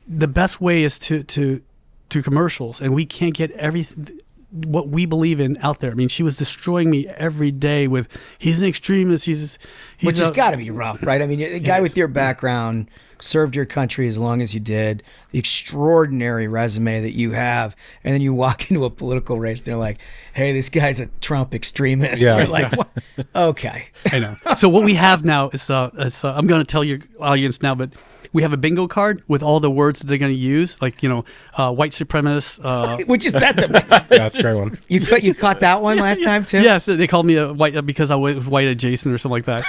the best way is to commercials, and we can't get everything what we believe in out there. I mean, she was destroying me every day with, he's an extremist, which has got to be rough, right? I mean, a guy with your background, served your country as long as you did, the extraordinary resume that you have, and then you walk into a political race, they're like, hey, this guy's a Trump extremist. Yeah. You're like, what? Okay. I know. So what we have now is, I'm going to tell your audience now, but we have a bingo card with all the words that they're going to use, like, white supremacist. Which is that's a that's a great one. You caught that one last time too? Yes, they called me a white because I was white adjacent or something like that.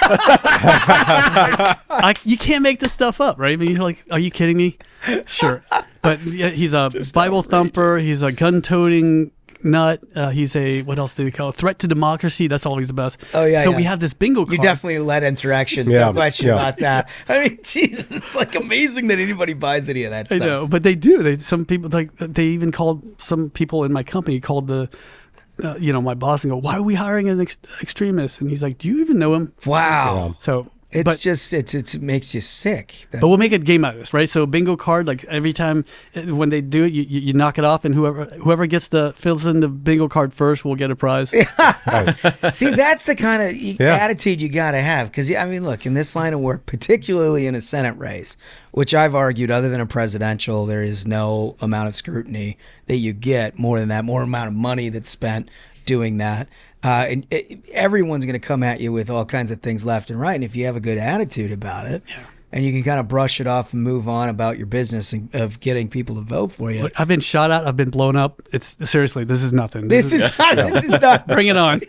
You can't make this stuff up, right? I mean, you're like, are you kidding me? Sure. But he's a Bible thumper. He's a gun-toting, nut. He's a, what else do we call it? Threat to democracy. That's always the best. Oh, yeah. So yeah. we have this bingo card. You definitely led insurrections. No question about that. I mean, Jesus, it's like amazing that anybody buys any of that stuff. I know, but they do. Some people, like, they even called, some people in my company called the, my boss and go, why are we hiring an extremist? And he's like, do you even know him? Wow. Yeah. So it's just it makes you sick. But we'll make a game out of this, right? So bingo card, like every time when they do it, you knock it off, and whoever fills in the bingo card first will get a prize. See, that's the kind of attitude you got to have. Because, I mean, look, in this line of work, particularly in a Senate race, which I've argued, other than a presidential, there is no amount of scrutiny that you get more than that, more amount of money that's spent doing that. And everyone's going to come at you with all kinds of things left and right. And if you have a good attitude about it, and you can kind of brush it off and move on about your business of getting people to vote for you. Look, I've been shot at. I've been blown up. It's seriously, this is nothing. This is not. Bring it on.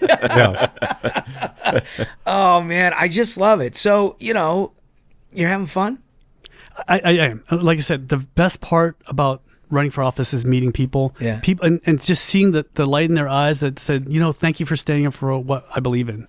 Oh, man, I just love it. So, you're having fun? I am. Like I said, the best part about running for office is meeting people. Yeah. People and just seeing the light in their eyes that said, thank you for standing up for what I believe in.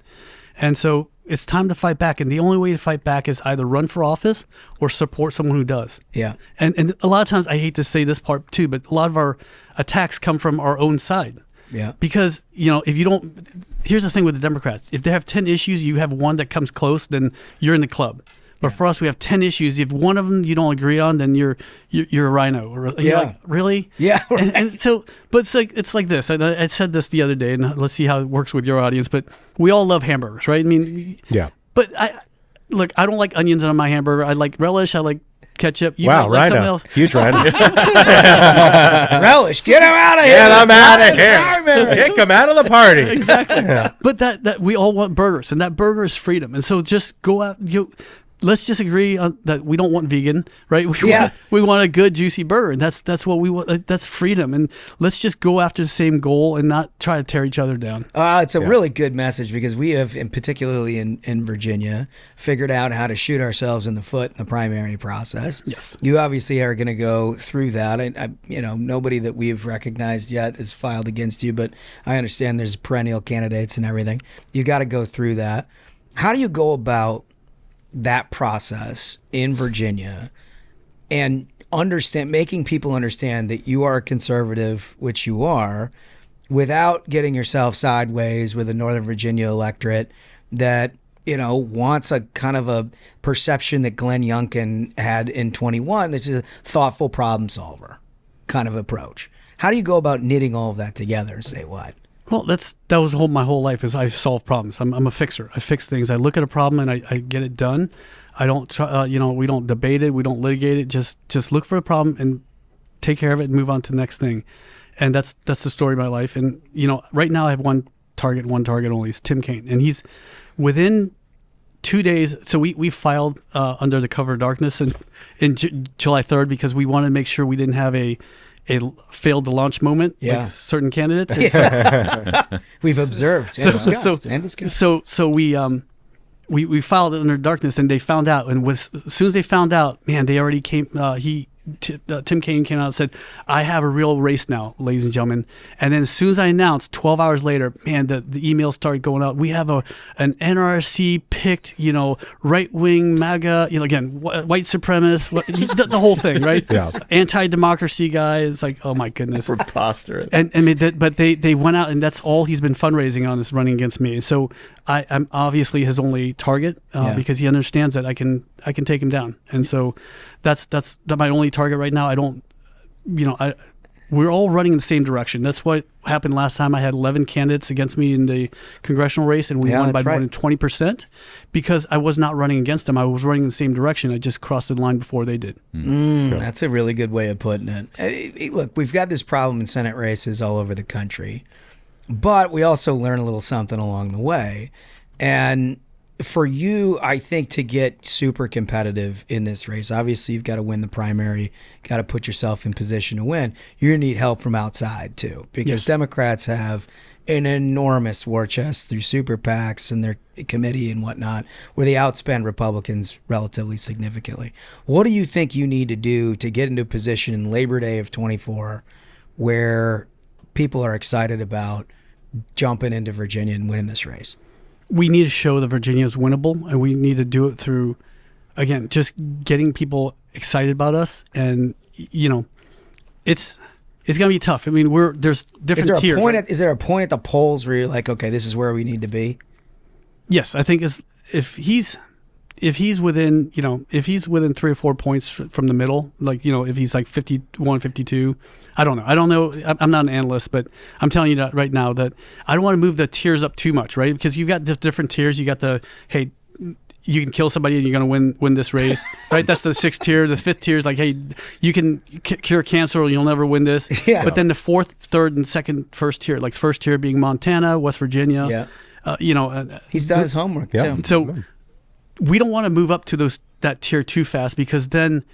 And so it's time to fight back. And the only way to fight back is either run for office or support someone who does. Yeah. And a lot of times, I hate to say this part too, but a lot of our attacks come from our own side. Yeah. Because, if you don't, here's the thing with the Democrats. If they have 10 issues, you have one that comes close, then you're in the club. But for us, we have 10 issues. If one of them you don't agree on, then you're a rhino. You're like, really? Yeah. Right. And so, but it's like this. I said this the other day, and let's see how it works with your audience. But we all love hamburgers, right? I mean, yeah. But I don't like onions on my hamburger. I like relish. I like ketchup. You wow, might like something rhino. else. Huge rhino. Relish, get him out of here. Get him out of here. Kick him out of the party. Exactly. But that we all want burgers, and that burger is freedom. And so just go out. Let's just agree on that. We don't want vegan, right? We want a good, juicy burger, and that's what we want. That's freedom, and let's just go after the same goal and not try to tear each other down. It's a really good message, because we have, and particularly in Virginia, figured out how to shoot ourselves in the foot in the primary process. Yes, you obviously are going to go through that. Nobody that we've recognized yet has filed against you, but I understand there's perennial candidates and everything. You got to go through that. How do you go about that process in Virginia and making people understand that you are a conservative, which you are, without getting yourself sideways with a Northern Virginia electorate that, wants a kind of a perception that Glenn Youngkin had in 21, that's a thoughtful problem solver kind of approach? How do you go about knitting all of that together and say what? Well, that was my whole life is I solve problems. I'm a fixer. I fix things. I look at a problem and I get it done. I don't try, we don't debate it. We don't litigate it. Just look for a problem and take care of it and move on to the next thing. And that's the story of my life. And, right now I have one target only. It's Tim Kaine. And he's within 2 days. So we filed under the cover of darkness in July 3rd because we wanted to make sure we didn't have a failed to launch moment like certain candidates. We've observed and discussed. So we filed it under darkness, and they found out. And as soon as they found out, man, they already came. Tim Kaine came out and said, I have a real race now, ladies and gentlemen. And then as soon as I announced, 12 hours later, man, the emails started going out. We have an NRC picked, right-wing MAGA, again, white supremacist, the whole thing, right? Yeah. Anti-democracy guy. It's like, oh my goodness. Preposterous. But they went out, and that's all he's been fundraising on, is running against me. And so I'm obviously his only target because he understands that I can take him down. And so that's my only target right now. I don't, we're all running in the same direction. That's what happened last time. I had 11 candidates against me in the congressional race, and we won by more than 20% because I was not running against them. I was running in the same direction. I just crossed the line before they did. That's a really good way of putting it. Look, we've got this problem in Senate races all over the country, but we also learn a little something along the way. And for you, I think, to get super competitive in this race, obviously you've got to win the primary, got to put yourself in position to win. You're going to need help from outside too, because Democrats have an enormous war chest through super PACs and their committee and whatnot, where they outspend Republicans relatively significantly. What do you think you need to do to get into a position in Labor Day of 24 where people are excited about jumping into Virginia and winning this race? We need to show that Virginia is winnable, and we need to do it through, again, just getting people excited about us. And it's going to be tough. I mean, there's different tiers. Is there a point at the polls where you're like, okay, this is where we need to be? Yes, I think if he's within, if he's within 3 or 4 points from the middle, like, if he's like 51, 52, I don't know. I'm not an analyst, but I'm telling you that right now that I don't want to move the tiers up too much, right? Because you've got the different tiers. You got hey, you can kill somebody and you're going to win this race, right? That's the 6th tier. The 5th tier is like, hey, you can cure cancer or you'll never win this. Yeah. But then the 4th, 3rd, and 2nd, 1st tier, like 1st tier being Montana, West Virginia. Yeah. He's done his homework too. So we don't want to move up to that tier too fast, because then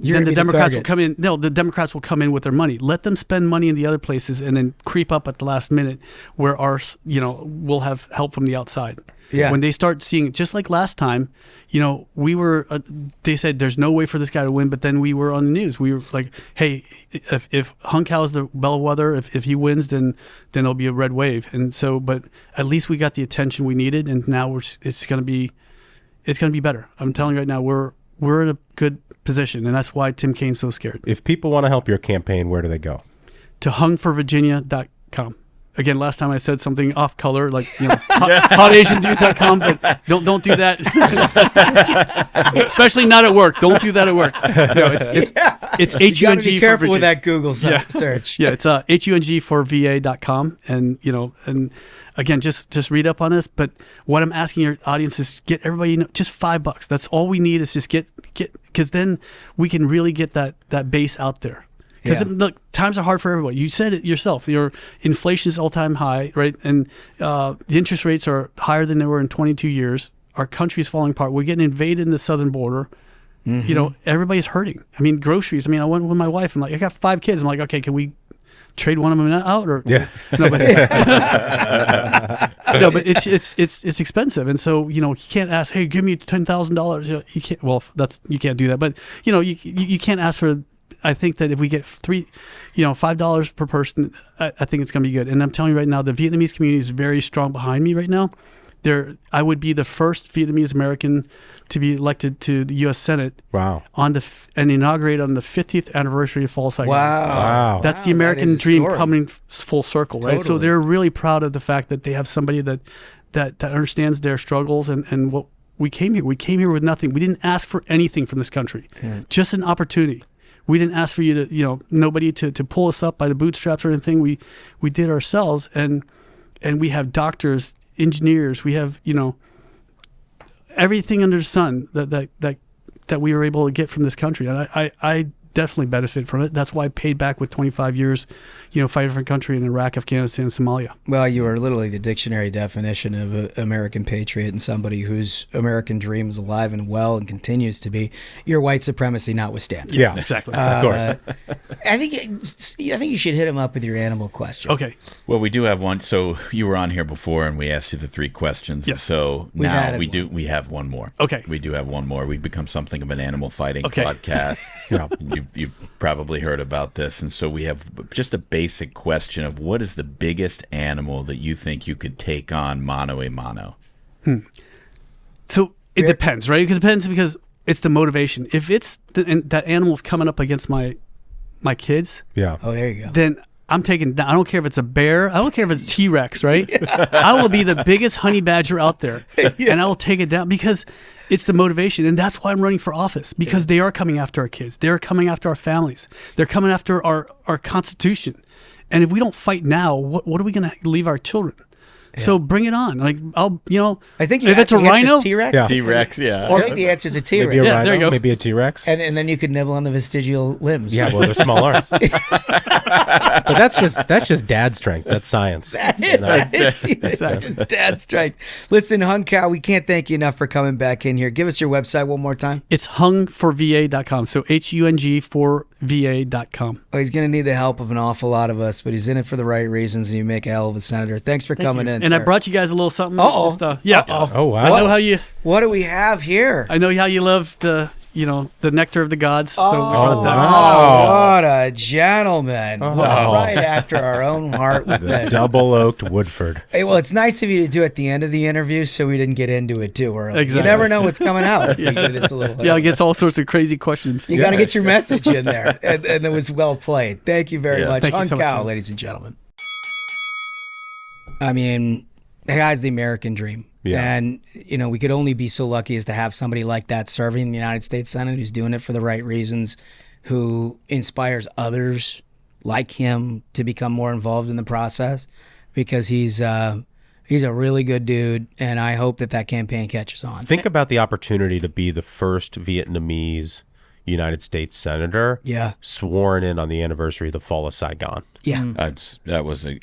the Democrats will come in. No, the Democrats will come in with their money. Let them spend money in the other places and then creep up at the last minute where we'll have help from the outside. Yeah. When they start seeing, just like last time, we were, they said there's no way for this guy to win, but then we were on the news. We were like, hey, if Hunkow is the bellwether, if he wins, then there'll be a red wave. And so, but at least we got the attention we needed, and now it's going to be better. I'm telling you right now, we're in a good position, and that's why Tim Kaine's so scared. If people want to help your campaign, where do they go? To hungforvirginia.com. Again, last time I said something off color, like hotasiandudes.com, but don't do that. Especially not at work. Don't do that at work. It's HUNG. You gotta be careful with that Google search. Yeah, it's HUNG4VA.com, and and again, just read up on this. But what I'm asking your audience is get everybody just $5. That's all we need is just get, because then we can really get that base out there. Because look, times are hard for everyone. You said it yourself. Your inflation is all-time high, right? And the interest rates are higher than they were in 22 years. Our country's falling apart. We're getting invaded in the southern border. Mm-hmm. Everybody's hurting. I mean, groceries. I went with my wife. I'm like, I got 5 kids. I'm like, okay, can we trade one of them out? Or yeah. No, but it's expensive, and so you can't ask, hey, give me $10,000. You can't. Well, you can't do that. But you can't ask for. I think that if we get $5 per person, I think it's going to be good. And I'm telling you right now, the Vietnamese community is very strong behind me right now. I would be the first Vietnamese American to be elected to the U.S. Senate. Wow! And inaugurate on the 50th anniversary of Fall Cycle. Wow! That's the American dream coming full circle, right? Totally. So they're really proud of the fact that they have somebody that understands their struggles and what we came here. We came here with nothing. We didn't ask for anything from this country, just an opportunity. We didn't ask for you to, nobody to pull us up by the bootstraps or anything. We did ourselves, and we have doctors, engineers. We have everything under the sun that we were able to get from this country, and I definitely benefit from it. That's why I paid back with 25 years, fighting for a country in Iraq, Afghanistan, and Somalia. Well, you are literally the dictionary definition of an American patriot and somebody whose American dream is alive and well and continues to be, your white supremacy notwithstanding. Yeah, exactly. Of course. I think you should hit him up with your animal question. Okay. Well, we do have one. So you were on here before, and we asked you the 3 questions. Yes. So now we have one more. Okay. We do have one more. We've become something of an animal fighting podcast. You've probably heard about this, and so we have just a basic question of what is the biggest animal that you think you could take on mano a mano? So it depends, right? It depends because it's the motivation. If it's that animal's coming up against my kids, yeah. Oh, there you go. Then I'm taking. I don't care if it's a bear. I don't care if it's T-Rex, right? I will be the biggest honey badger out there, and I will take it down because it's the motivation, and that's why I'm running for office, because they are coming after our kids. They're coming after our families. They're coming after our Constitution. And if we don't fight now, what are we going to leave our children? Yeah. So bring it on. Like I think if it's a rhino, T-Rex. Yeah. T-Rex, yeah. Or I think the answer is a T-Rex. Maybe a rhino, there you go. Maybe a T-Rex. And then you could nibble on the vestigial limbs. Yeah, well, they're small arms. But that's just dad strength. That's science. That's just dad strength. Listen, Hunkow, we can't thank you enough for coming back in here. Give us your website one more time. It's hung4va.com. So HUNG4VA.com. Oh, he's going to need the help of an awful lot of us, but he's in it for the right reasons, and you make a hell of a senator. Thanks for coming in. And sir. I brought you guys a little something. Uh-oh. Just, yeah. Oh, wow. I know how you. What do we have here? I know how you love the nectar of the gods. So what a gentleman! Well, right after our own heart with this. Double oaked Woodford. Hey, well, it's nice of you to do it at the end of the interview, so we didn't get into it too early. Exactly. You never know what's coming out. If we do this a little it gets all sorts of crazy questions. You got to get your message in there, and it was well played. Thank you very much, Thank you so much, Cow, ladies and gentlemen. I mean, the guy's the American dream. Yeah. And, we could only be so lucky as to have somebody like that serving the United States Senate who's doing it for the right reasons, who inspires others like him to become more involved in the process, because he's a really good dude, and I hope that campaign catches on. Think about the opportunity to be the first Vietnamese United States senator sworn in on the anniversary of the fall of Saigon. Yeah. I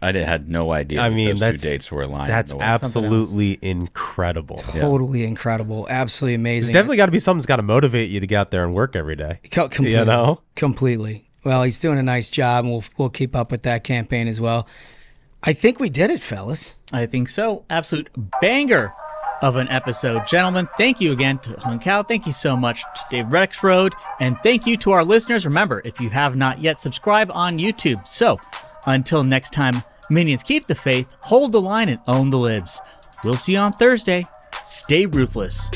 had no idea those two dates were aligned. That's absolutely incredible. Totally incredible. Absolutely amazing. There's definitely got to be something that's got to motivate you to get out there and work every day. Completely. Completely. Well, he's doing a nice job, and we'll keep up with that campaign as well. I think we did it, fellas. I think so. Absolute banger of an episode. Gentlemen, thank you again to Hung Kao. Thank you so much to Dave Rexrode. And thank you to our listeners. Remember, if you have not yet, subscribe on YouTube. So, until next time, minions, keep the faith, hold the line, and own the libs. We'll see you on Thursday. Stay ruthless.